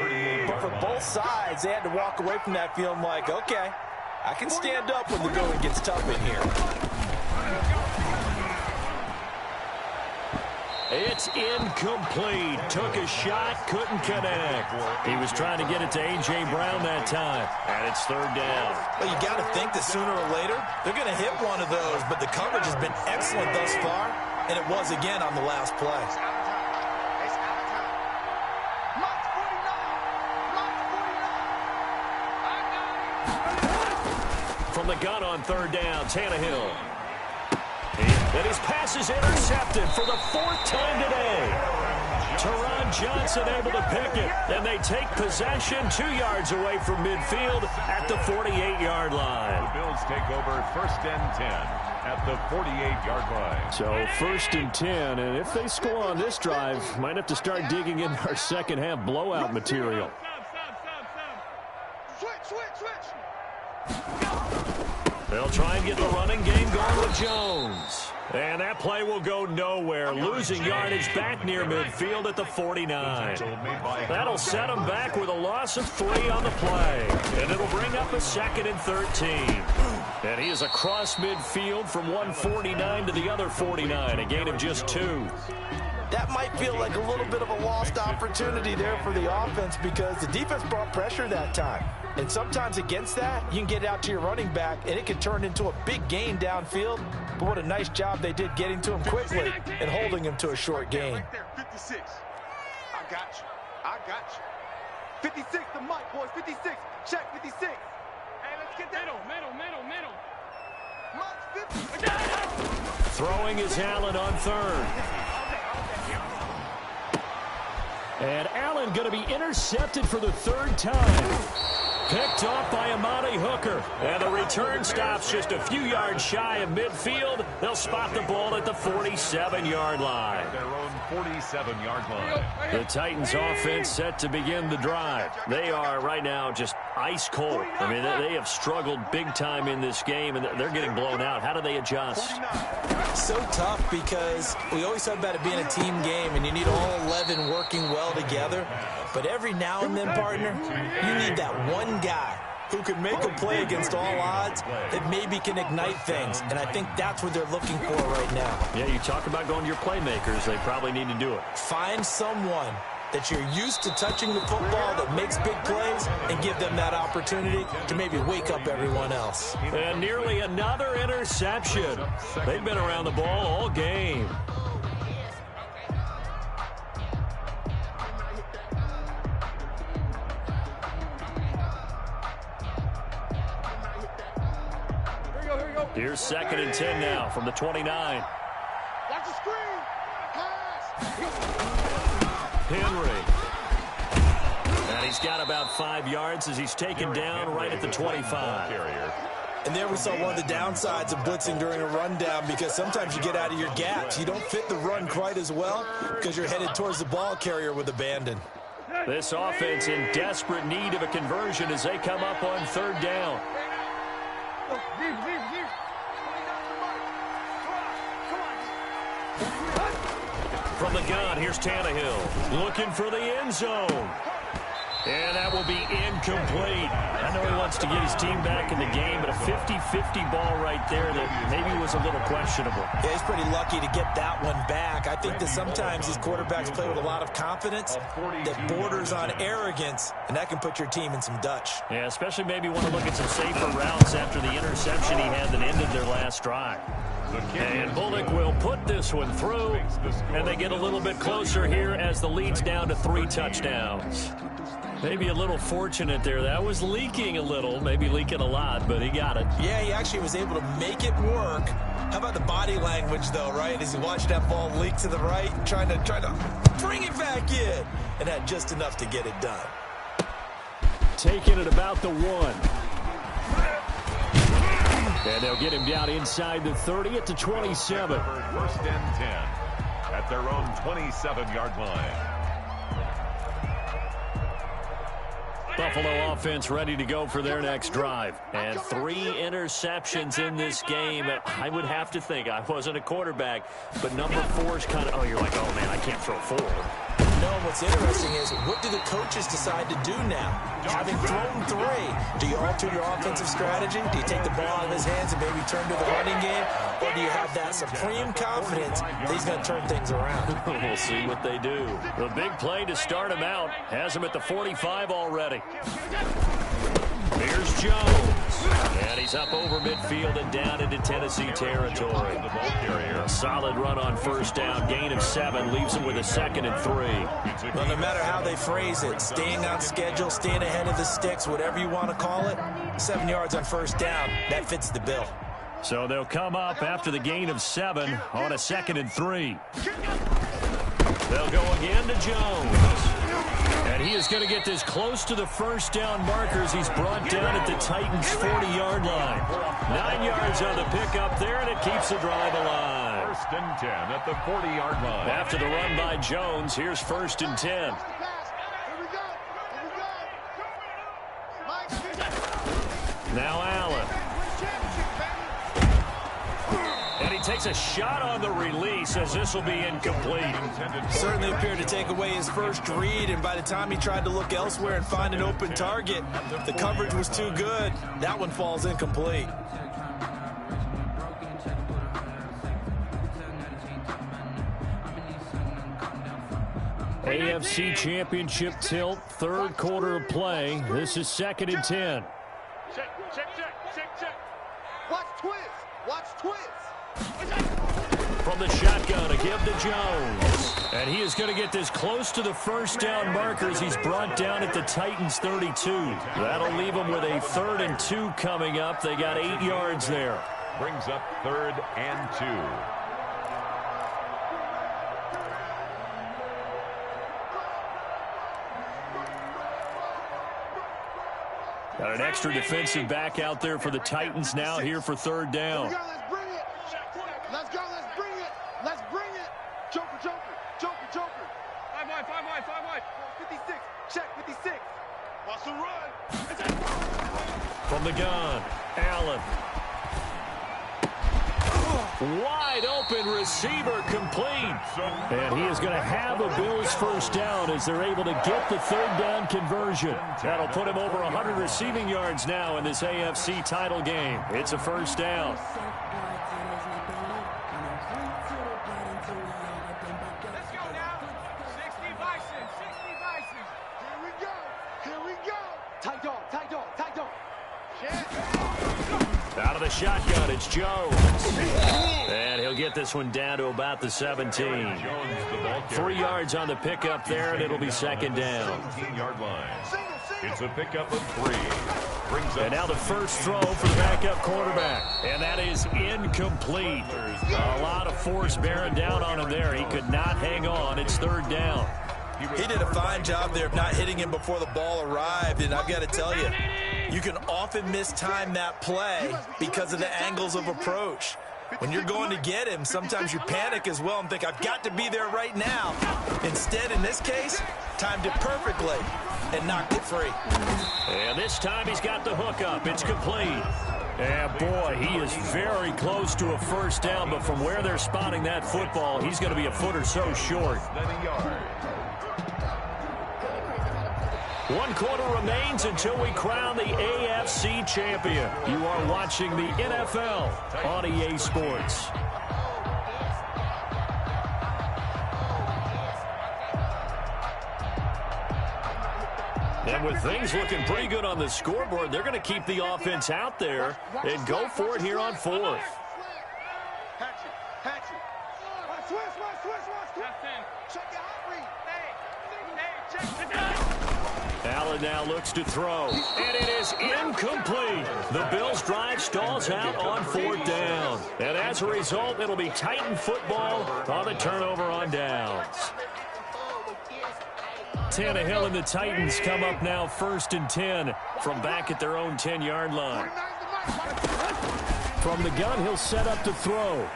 but for both sides, they had to walk away from that feeling like, okay, I can stand up when the going gets tough in here. It's incomplete. Took a shot, couldn't connect. He was trying to get it to A.J. Brown that time. And it's 3rd down. Well, you got to think that sooner or later, they're going to hit one of those. But the coverage has been excellent thus far. And it was again on the last play. From the gun on 3rd down, Tannehill. And his pass is intercepted for the 4th time today. Teron Johnson able to pick it. And they take possession 2 yards away from midfield at the 48-yard line. The Bills take over 1st and 10 at the 48-yard line. So 1st and 10, and if they score on this drive, might have to start digging in our second half blowout material. They'll try and get the running game going with Jones. And that play will go nowhere, losing yardage back near midfield at the 49. That'll set them back with a loss of 3 on the play. And it'll bring up a 2nd and 13. And he is across midfield from one 49 to the other 49, a gain of just 2. That might feel like a little bit of a lost opportunity there for the offense because the defense brought pressure that time. And sometimes against that, you can get out to your running back, and it can turn into a big gain downfield. But what a nice job they did getting to him quickly and holding him to a short gain. Right there, 56. I got you. I got you. 56 to Mike, boys. 56. Check 56. Hey, let's get that. Middle. Mike 50. Throwing is Allen on third. And Allen going to be intercepted for the third time. Picked off by Amani Hooker. And the return stops just a few yards shy of midfield. They'll spot the ball at the 47-yard line. Their own 47-yard line. The Titans offense set to begin the drive. They are right now just ice cold. I mean, they have struggled big time in this game, and they're getting blown out. How do they adjust? So tough because we always talk about it being a team game, and you need all 11 working well together. But every now and then, partner, you need that one guy who can make a play against all odds that maybe can ignite things. And I think that's what they're looking for right now. Yeah, you talk about going to your playmakers. They probably need to do it. Find someone that you're used to touching the football that makes big plays and give them that opportunity to maybe wake up everyone else. And nearly another interception. They've been around the ball all game. Here's 2nd and 10 now from the 29. Watch the screen. Pass. Henry. And he's got about 5 yards as he's taken down right at the 25. And there we saw one of the downsides of blitzing during a rundown because sometimes you get out of your gaps. You don't fit the run quite as well because you're headed towards the ball carrier with abandon. This offense in desperate need of a conversion as they come up on 3rd down. From the gun, here's Tannehill looking for the end zone. And that will be incomplete. I know he wants to get his team back in the game, but a 50-50 ball right there that maybe was a little questionable. Yeah, he's pretty lucky to get that one back. I think that sometimes these quarterbacks play with a lot of confidence that borders on arrogance, and that can put your team in some Dutch. Yeah, especially maybe want to look at some safer routes after the interception he had that ended their last drive. And Bullock will put this one through, and they get a little bit closer here as the lead's down to 3 touchdowns. Maybe a little fortunate there. That was leaking a little, maybe leaking a lot, but he got it. Yeah, he actually was able to make it work. How about the body language, though, right? As he watched that ball leak to the right, trying to bring it back in, and had just enough to get it done. Taking it about the 1. And they'll get him down inside the 30 at the 27. 1st and 10 at their own 27-yard line. Buffalo offense ready to go for their next drive. And 3 interceptions in this game. I would have to think, I wasn't a quarterback, but number 4 is kind of, you're like, oh, man, I can't throw 4. No, what's interesting is what do the coaches decide to do now? Having thrown 3, do you alter your offensive strategy? Do you take the ball out of his hands and maybe turn to the running game? Or do you have that supreme confidence that he's going to turn things around? We'll see what they do. The big play to start him out has him at the 45 already. Here's Jones. And he's up over midfield and down into Tennessee territory. A solid run on 1st down. Gain of 7 leaves him with a 2nd and 3. Well, no matter how they phrase it, staying on schedule, staying ahead of the sticks, whatever you want to call it, 7 yards on 1st down, that fits the bill. So they'll come up after the gain of 7 on a 2nd and 3. They'll go again to Jones. And he is going to get this close to the 1st down markers. He's brought down at the Titans' 40-yard line. 9 yards on the pickup there, and it keeps the drive alive. 1st and 10 at the 40-yard line. After the run by Jones, here's 1st and 10. Now Allen. And he takes a shot on the release as this will be incomplete. Certainly appeared to take away his first read, and by the time he tried to look elsewhere and find an open target, the coverage was too good. That one falls incomplete. AFC Championship tilt, third quarter of play. This is 2nd and 10. Check. Watch twist. From the shotgun, a give to Jones. And he is going to get this close to the first down markers. He's brought down at the Titans' 32. That'll leave him with a 3rd and 2 coming up. They got 8 yards there. Brings up 3rd and 2. Got an extra defensive back out there for the Titans now here for 3rd down. Let's go, let's bring it. Joker. 5 wide. 56, check, 56. Watch the run. From the gun, Allen. Wide open receiver complete. And he is going to have a Bills first down as they're able to get the 3rd down conversion. That'll put him over 100 receiving yards now in this AFC title game. It's a first down. Let's go now. 60 Bison. Here we go. Tight dog. Out of the shotgun, it's Jones. And he'll get this one down to about the 17. 3 yards on the pickup there, and it'll be 2nd down. 17-yard line. It's a pickup of 3. And now the first throw for the backup quarterback. And that is incomplete. A lot of force bearing down on him there. He could not hang on. It's 3rd down. He did a fine job there of not hitting him before the ball arrived, and I've got to tell you, you can often mistime that play because of the angles of approach. When you're going to get him, sometimes you panic as well and think, I've got to be there right now. Instead, in this case, timed it perfectly and knocked it free. And this time he's got the hook up. It's complete. And boy, he is very close to a first down, but from where they're spotting that football, he's going to be a foot or so short. 1 quarter remains until we crown the AFC champion. You are watching the NFL on EA Sports. And with things looking pretty good on the scoreboard, they're going to keep the offense out there and go for it here on 4th. Allen now looks to throw, and it is incomplete. The Bills' drive stalls out on 4th down. And as a result, it'll be Titan football on the turnover on downs. Tannehill and the Titans come up now 1st and 10 from back at their own 10-yard line. From the gun, he'll set up to throw.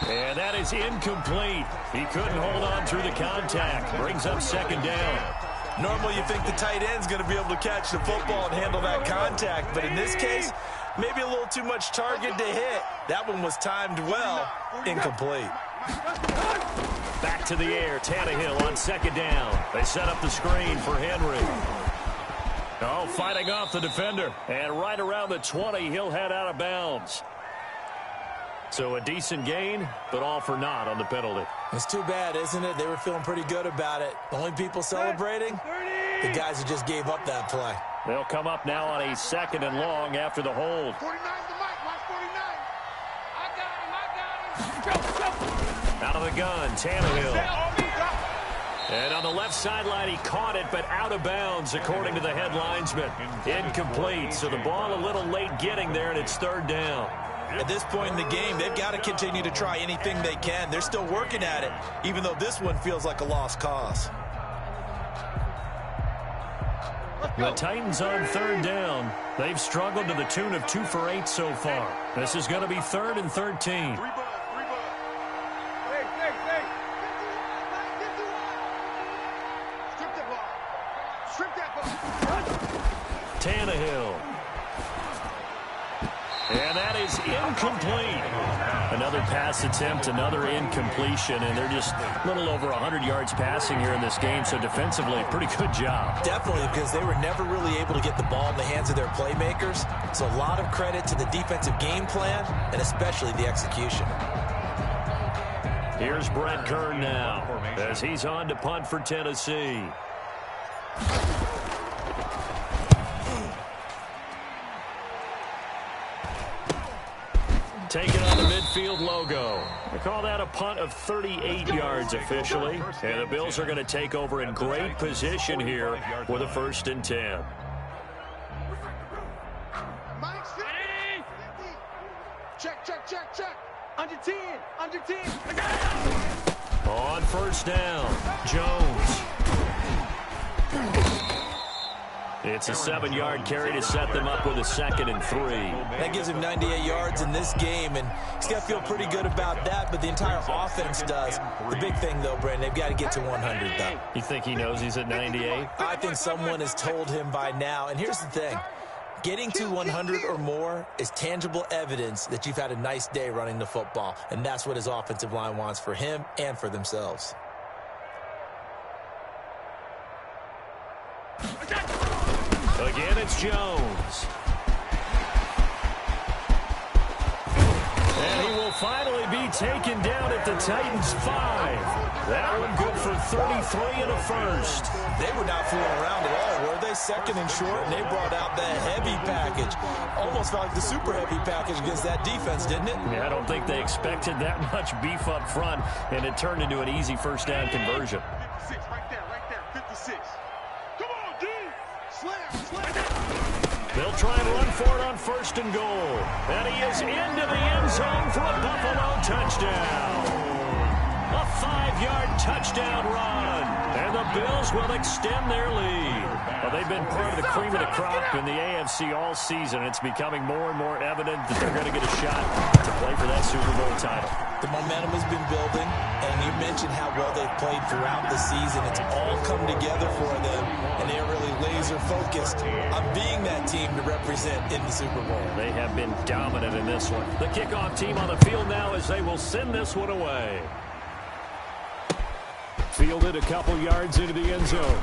And that is incomplete. He couldn't hold on through the contact. Brings up 2nd down. Normally you think the tight end's going to be able to catch the football and handle that contact, but in this case, maybe a little too much target to hit. That one was timed well, incomplete. Back to the air, Tannehill on 2nd down. They set up the screen for Henry. Oh, fighting off the defender. And right around the 20, he'll head out of bounds. So a decent gain, but all for naught on the penalty. It's too bad, isn't it? They were feeling pretty good about it. The only people celebrating, the guys who just gave up that play. They'll come up now on a 2nd and long after the hold. 49 the mic, watch 49. I got him. Out of the gun, Tannehill. And on the left sideline, he caught it, but out of bounds, according to the head linesman. Incomplete, so the ball a little late getting there, and it's 3rd down. At this point in the game, they've got to continue to try anything they can. They're still working at it, even though this one feels like a lost cause. The Titans on 3rd down. They've struggled to the tune of 2 for 8 so far. This is going to be 3rd and 13. Tannehill. And that is incomplete. Another pass attempt, another incompletion, and they're just a little over 100 yards passing here in this game, so defensively, pretty good job. Definitely, because they were never really able to get the ball in the hands of their playmakers, so a lot of credit to the defensive game plan, and especially the execution. Here's Brett Kern now as he's on to punt for Tennessee. Taking on the midfield logo. We call that a punt of 38 yards officially. And the Bills are going to take over in great position here with a 1st and 10. Check. Under 10. On 1st down, Jones. It's a 7-yard carry to set them up with a 2nd and 3. That gives him 98 yards in this game, and he's got to feel pretty good about that, but the entire offense does. The big thing, though, Brandon, they've got to get to 100, though. You think he knows he's at 98? I think someone has told him by now, and here's the thing. Getting to 100 or more is tangible evidence that you've had a nice day running the football, and that's what his offensive line wants for him and for themselves. Again, it's Jones. And he will finally be taken down at the Titans' 5. That one good for 33 and a 1st. They were not fooling around at all, were they? 2nd and short, and they brought out that heavy package. Almost felt like the super heavy package against that defense, didn't it? Yeah, I don't think they expected that much beef up front, and it turned into an easy 1st down conversion. 56, right there, 56. Come on, D! Slam! They'll try and run for it on 1st and goal. And he is into the end zone for a Buffalo touchdown. A 5-yard touchdown run. And the Bills will extend their lead. Well, they've been part of the cream of the crop in the AFC all season. It's becoming more and more evident that they're going to get a shot to play for that Super Bowl title. The momentum has been building, and you mentioned how well they've played throughout the season. It's all come together for them, and they're really laser-focused on being that team to represent in the Super Bowl. They have been dominant in this one. The kickoff team on the field now as they will send this one away. Fielded a couple yards into the end zone.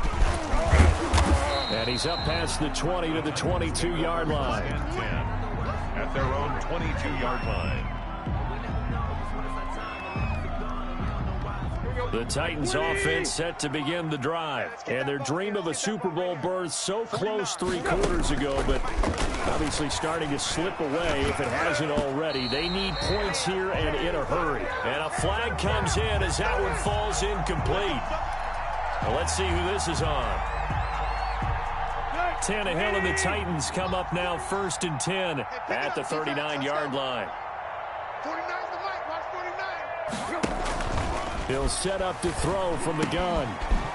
And he's up past the 20 to the 22-yard line. At their own 22-yard line. The Titans offense set to begin the drive. And their dream of a Super Bowl berth so close 3 quarters ago, but obviously starting to slip away if it hasn't already. They need points here and in a hurry. And a flag comes in as that one falls incomplete. Well, let's see who this is on. Tannehill and the Titans come up now 1st and 10 at the 39-yard line. 49's the mic, watch 49. He'll set up to throw from the gun.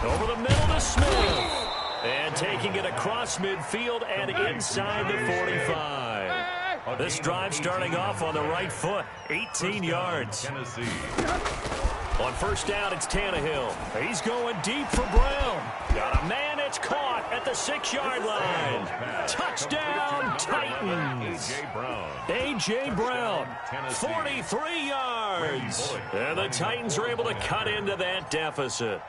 Over the middle to Smith. And taking it across midfield and inside the 45. This drive starting off on the right foot. 18 yards. Tennessee. On 1st down, it's Tannehill. He's going deep for Brown. Got a man, it's caught at the 6-yard line. Touchdown, Titans. A.J. Brown, 43 yards. And the Titans are able to cut into that deficit.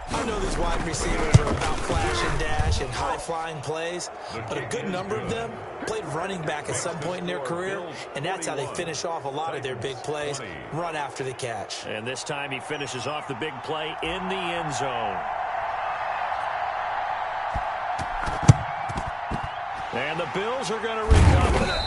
I know these wide receivers are about flash and dash and high-flying plays, but a good number of them played running back at some point in their career, and that's how they finish off a lot of their big plays, run after the catch. And this time he finishes off the big play in the end zone. And the Bills are going to recover.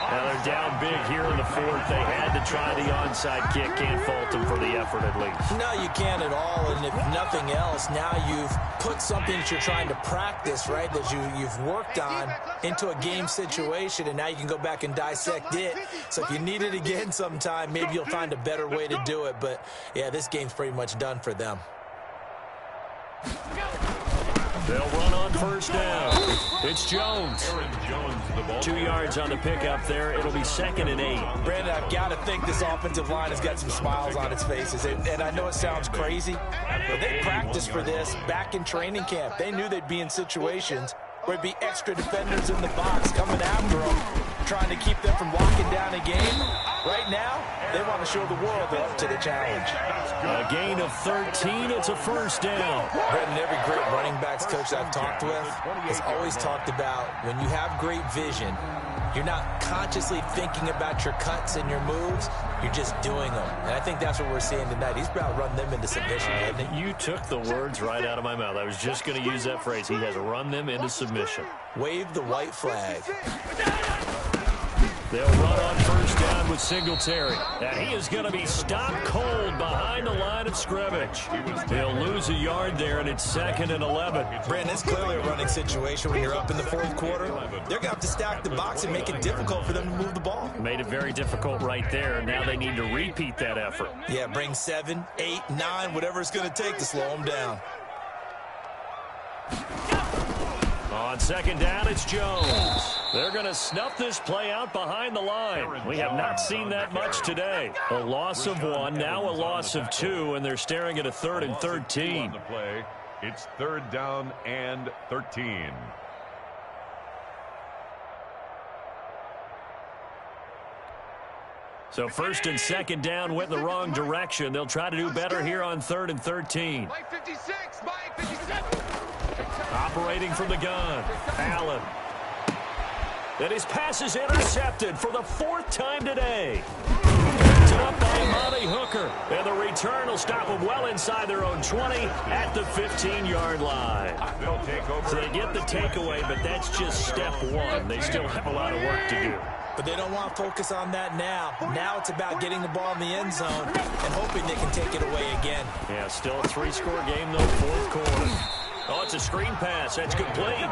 Now they're down big here in the 4th. They had to try the onside kick. Can't fault them for the effort at least. No, you can't at all. And if nothing else, now you've put something that you're trying to practice, right, that you've worked on into a game situation, and now you can go back and dissect it. So if you need it again sometime, maybe you'll find a better way to do it. But, yeah, this game's pretty much done for them. They'll run on 1st down. It's Jones. 2 yards on the pickup there. It'll be 2nd and 8. Brandon, I've got to think this offensive line has got some smiles on its faces. And I know it sounds crazy, but they practiced for this back in training camp. They knew they'd be in situations where it'd be extra defenders in the box coming after them, trying to keep them from locking down a game. Right now, they want to show the world they're up to the challenge. A gain of 13. It's a 1st down. Brandon, every great running backs coach I've talked with has always talked about when you have great vision, You're not consciously thinking about your cuts and your moves. You're just doing them. And I think that's what we're seeing tonight. He's about to run them into submission, hasn't he? You took the words right out of my mouth. I was just going to use that phrase. He has run them into submission. Wave the white flag. They'll run on first down with Singletary. And he is going to be stopped cold behind the line of scrimmage. He'll lose a yard there, and it's 2nd and 11. Brandon, it's clearly a running situation when you're up in the fourth quarter. They're going to have to stack the box and make it difficult for them to move the ball. Made it very difficult right there. Now they need to repeat that effort. Yeah, bring 7, 8, 9, whatever it's going to take to slow them down. On 2nd down, it's Jones. They're going to snuff this play out behind the line. We have not seen that much today. A loss of 1, now a loss of 2, and they're staring at a 3rd and 13. It's 3rd down and 13. So 1st and 2nd down went in the wrong direction. They'll try to do better here on 3rd and 13. Mike 56, Mike 57. Operating from the gun, Allen. And his pass is intercepted for the 4th time today. Picked it up by Monty Hooker. And the return will stop them well inside their own 20 at the 15-yard line. So they get the takeaway, but that's just step 1. They still have a lot of work to do. But they don't want to focus on that now. Now it's about getting the ball in the end zone and hoping they can take it away again. Yeah, still a 3-score game, though, 4th quarter. Oh, it's a screen pass. That's complete.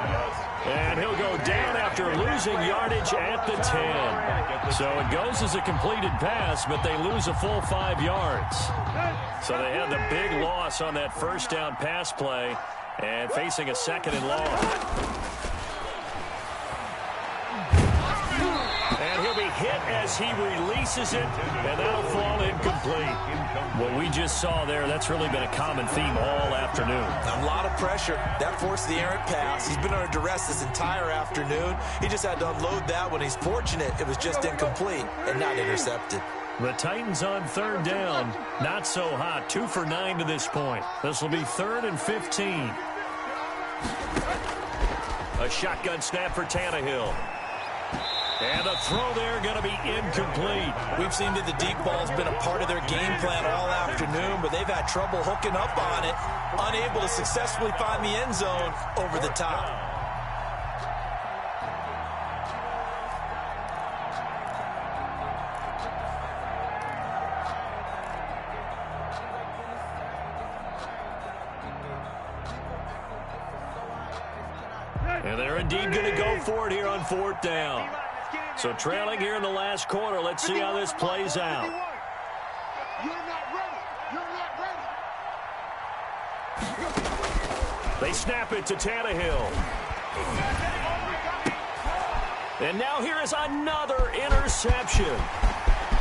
And he'll go down after losing yardage at the 10. So it goes as a completed pass, but they lose a full 5 yards. So they had the big loss on that 1st down pass play and facing a 2nd and long. And he'll be hit as he releases it, and that'll fall incomplete. What we just saw there, that's really been a common theme all afternoon. A lot of pressure. That forced the errant pass. He's been under duress this entire afternoon. He just had to unload that one. He's fortunate it was just incomplete and not intercepted. The Titans on 3rd down. Not so hot. 2 for 9 to this point. This will be 3rd and 15. A shotgun snap for Tannehill. And the throw there going to be incomplete. We've seen that the deep ball's been a part of their game plan all afternoon, but they've had trouble hooking up on it, unable to successfully find the end zone over the top. And they're indeed going to go for it here on 4th down. So trailing here in the last quarter, let's see how this plays out. You're not ready. You're not ready. They snap it to Tannehill. And now here is another interception.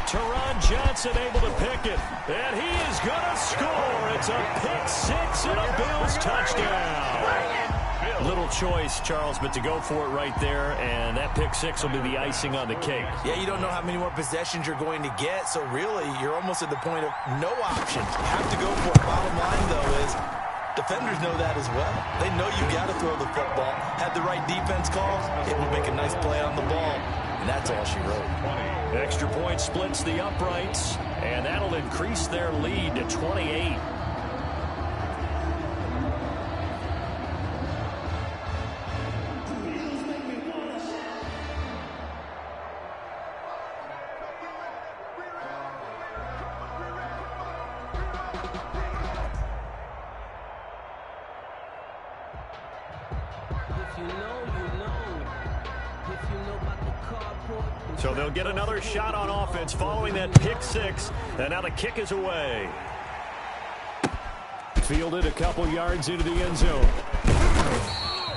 Teron Johnson able to pick it. And he is going to score. It's a pick 6 and a Bills touchdown. Little choice, Charles, but to go for it right there, and that pick 6 will be the icing on the cake. Yeah, you don't know how many more possessions you're going to get, so really you're almost at the point of no options. You have to go for it. Bottom line, though, is defenders know that as well. They know you got to throw the football. Had the right defense call, it will make a nice play on the ball, and that's all she wrote. Extra point splits the uprights, and that'll increase their lead to 28. So they'll get another shot on offense following that pick 6, and now the kick is away. Fielded a couple yards into the end zone.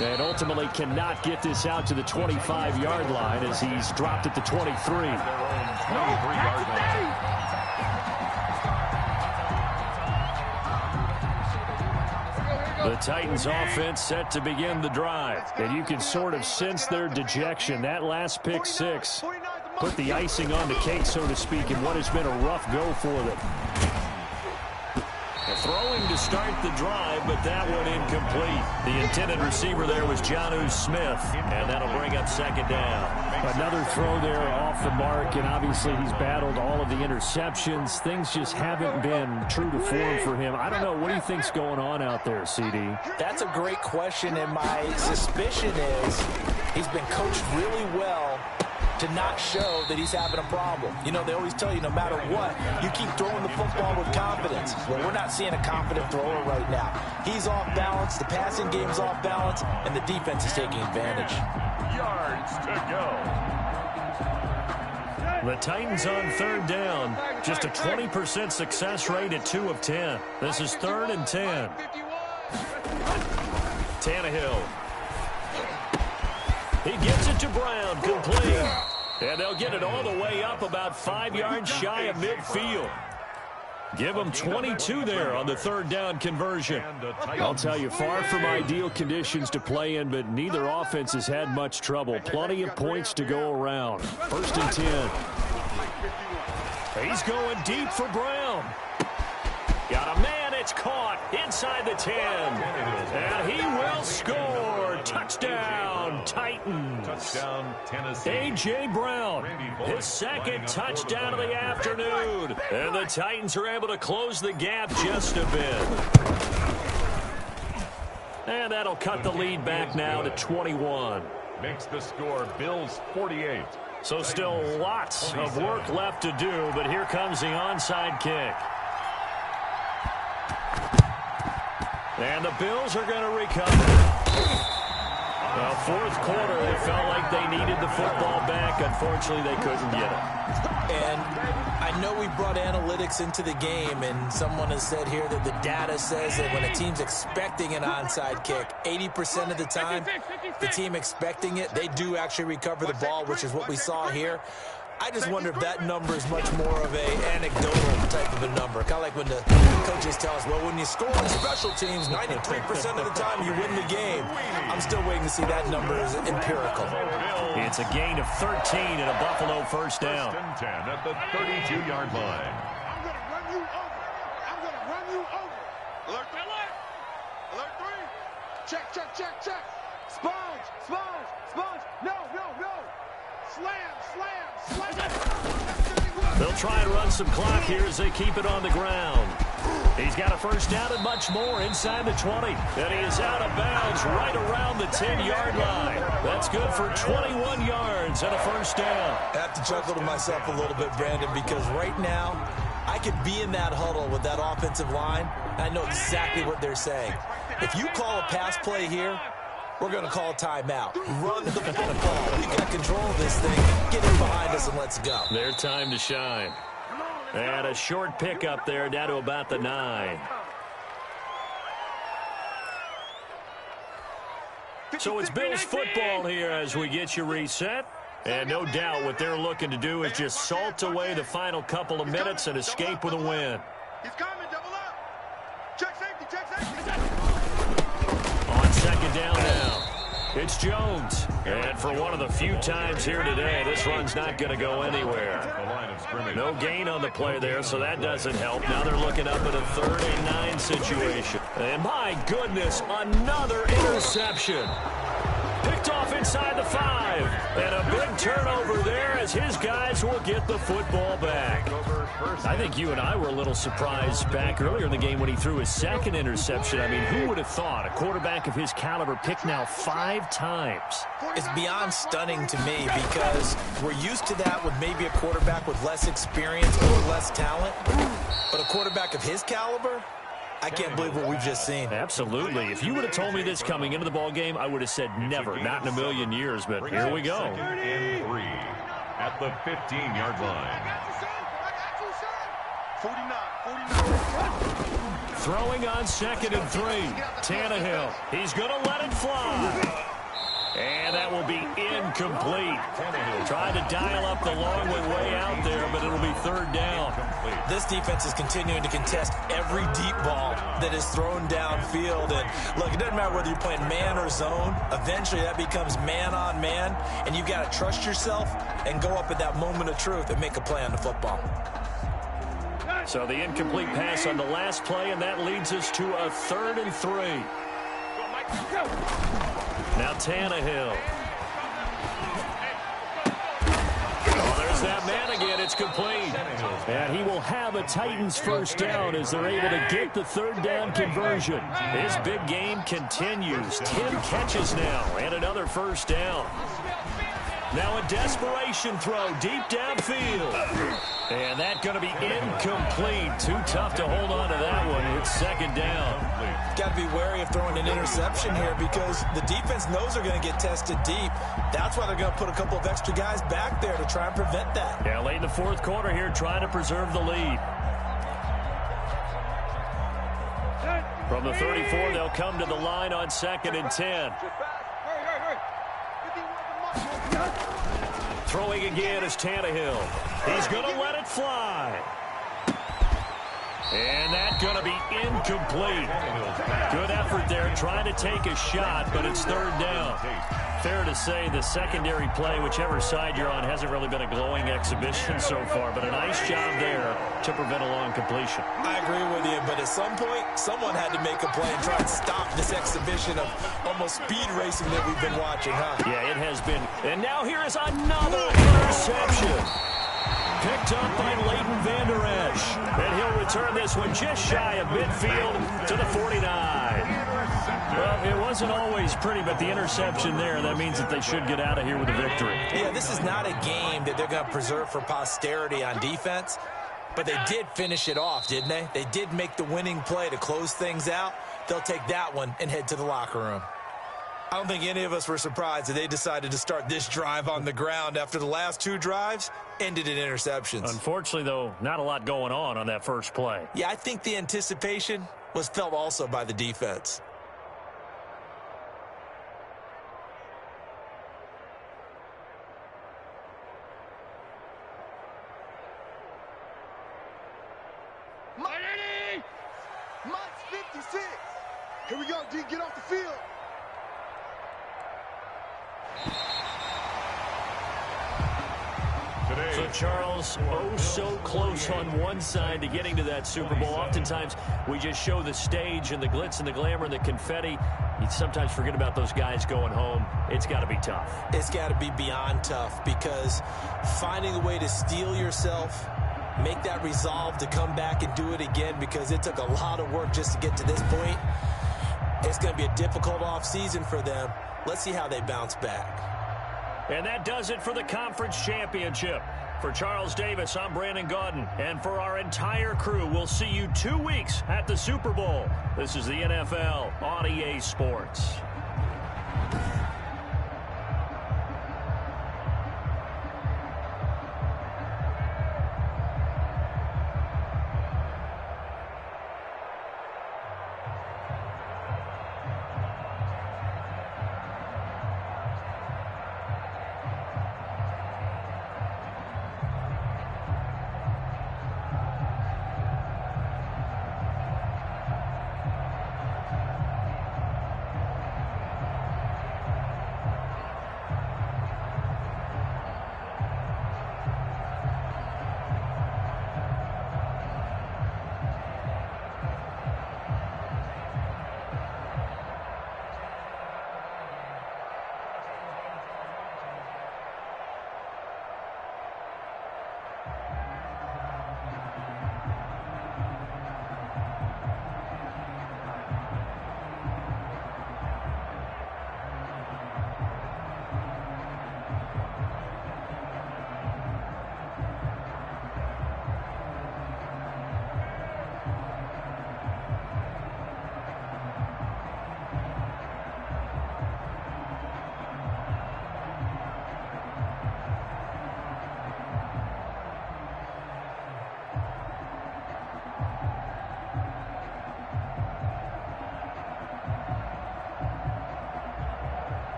And ultimately cannot get this out to the 25-yard line as he's dropped at the 23. The Titans offense set to begin the drive. And you can sort of sense their dejection. That last pick 6 put the icing on the cake, so to speak, in what has been a rough go for them. And throwing to to start the drive, but that one incomplete. The intended receiver there was Jonnu Smith, and that'll bring up second down. Another throw there off the mark, and obviously he's battled all of the interceptions. Things just haven't been true to form for him. I don't know. What do you think's going on out there, CD? That's a great question, and my suspicion is he's been coached really well to not show that he's having a problem. You know, they always tell you no matter what, you keep throwing the football with confidence. Well, we're not seeing a confident thrower right now. He's off balance, the passing game's off balance, and the defense is taking advantage. Yards to go. The Titans on third down. Just a 20% success rate at 2 of 10. This is 3rd and 10. Tannehill. He gets it to Brown, complete. And they'll get it all the way up about 5 yards shy of midfield. Give them 22 there on the third down conversion. I'll tell you, far from ideal conditions to play in, but neither offense has had much trouble. Plenty of points to go around. 1st and 10. He's going deep for Brown. Got a man, it's caught inside the 10. And he will score. Touchdown, Titans. Touchdown, Tennessee. A.J. Brown, his second touchdown of the afternoon. And the Titans are able to close the gap just a bit. And that'll cut the lead back now to 21. Makes the score Bills 48. So still lots of work left to do, but here comes the onside kick. And the Bills are going to recover. Well, 4th quarter, they felt like they needed the football back. Unfortunately, they couldn't get it. And I know we brought analytics into the game, and someone has said here that the data says that when a team's expecting an onside kick, 80% of the time, the team expecting it, they do actually recover the ball, which is what we saw here. I just wonder if that number is much more of a anecdotal type of a number. Kind of like when the coaches tell us, well, when you score on special teams, 93% of the time you win the game. I'm still waiting to see that number as empirical. It's a gain of 13 and a Buffalo first down. 1st and 10 at the 32-yard line. I'm going to run you over. I'm going to run you over. Alert 3. Alert 3. Check, check, check, check. Sponge, sponge, sponge. No, no, no. Slam, slam, slam. They'll try and run some clock here as they keep it on the ground. He's got a first down and much more inside the 20. And he is out of bounds right around the 10-yard line. That's good for 21 yards and a first down. I have to chuckle to myself a little bit, Brandon, because right now I could be in that huddle with that offensive line. I know exactly what they're saying. If you call a pass play here, we're going to call a timeout. Run the football. We got control of this thing. Get in behind us and let's go. Their time to shine. And a short pickup there down to about the 9. So it's Bills football here as we get you reset. And no doubt what they're looking to do is just salt away the final couple of minutes and escape with a win. He's coming, double up. Check safety, check safety. On second down now, it's Jones. And for one of the few times here today, this run's not going to go anywhere. No gain on the play there, so that doesn't help. Now they're looking up at a 3rd and 9 situation. And my goodness, another interception. Picked off inside the 5. And a big turnover there as his guys will get the football back. I think you and I were a little surprised back earlier in the game when he threw his 2nd interception. I mean, who would have thought a quarterback of his caliber picked now 5 times? It's beyond stunning to me because we're used to that with maybe a quarterback with less experience or less talent. But a quarterback of his caliber, I can't believe what we've just seen. Absolutely. If you would have told me this coming into the ball game, I would have said never, not in a million years. But here we go. 2nd and 3 at the 15-yard line. 49. Throwing on 2nd and 3. Tannehill. He's going to let it fly. And that will be incomplete. Tried to dial up the long way out there, but it'll be 3rd down. This defense is continuing to contest every deep ball that is thrown downfield. And look, it doesn't matter whether you're playing man or zone. Eventually that becomes man on man, and you got to trust yourself and go up at that moment of truth and make a play on the football. So the incomplete pass on the last play, and that leads us to a 3rd and 3. Now Tannehill. Oh, there's that man again. It's complete. And he will have a Titans first down as they're able to get the 3rd down conversion. His big game continues. 10 catches now and another first down. Now a desperation throw deep downfield. And that's going to be incomplete. Too tough to hold on to that one. It's 2nd down. Got to be wary of throwing an interception here because the defense knows they're going to get tested deep. That's why they're going to put a couple of extra guys back there to try and prevent that. Yeah, late in the 4th quarter here, trying to preserve the lead. From the 34, they'll come to the line on 2nd and 10. Throwing again is Tannehill. He's going to let it fly. And that's going to be incomplete. Good effort there, trying to take a shot, but it's 3rd down. Fair to say the secondary play, whichever side you're on, hasn't really been a glowing exhibition so far, but a nice job there to prevent a long completion. I agree with you, but at some point, someone had to make a play and try and stop this exhibition of almost speed racing that we've been watching, huh? Yeah, it has been. And now here is another interception. Picked up by Leighton Vander Esch. And he'll return this one just shy of midfield to the 49. Well, it wasn't always pretty, but the interception there, that means that they should get out of here with a victory. Yeah, this is not a game that they're going to preserve for posterity on defense, but they did finish it off, didn't they? They did make the winning play to close things out. They'll take that one and head to the locker room. I don't think any of us were surprised that they decided to start this drive on the ground after the last 2 drives ended in interceptions. Unfortunately, though, not a lot going on that first play. Yeah, I think the anticipation was felt also by the defense. Mike's 56. Here we go, D. Get off the field. So, Charles, oh so close on one side to getting to that Super Bowl. Oftentimes, we just show the stage and the glitz and the glamour and the confetti. You sometimes forget about those guys going home. It's got to be tough. It's got to be beyond tough because finding a way to steel yourself, make that resolve to come back and do it again because it took a lot of work just to get to this point. It's going to be a difficult offseason for them. Let's see how they bounce back. And that does it for the conference championship. For Charles Davis, I'm Brandon Gaudin. And for our entire crew, we'll see you 2 weeks at the Super Bowl. This is the NFL on EA Sports.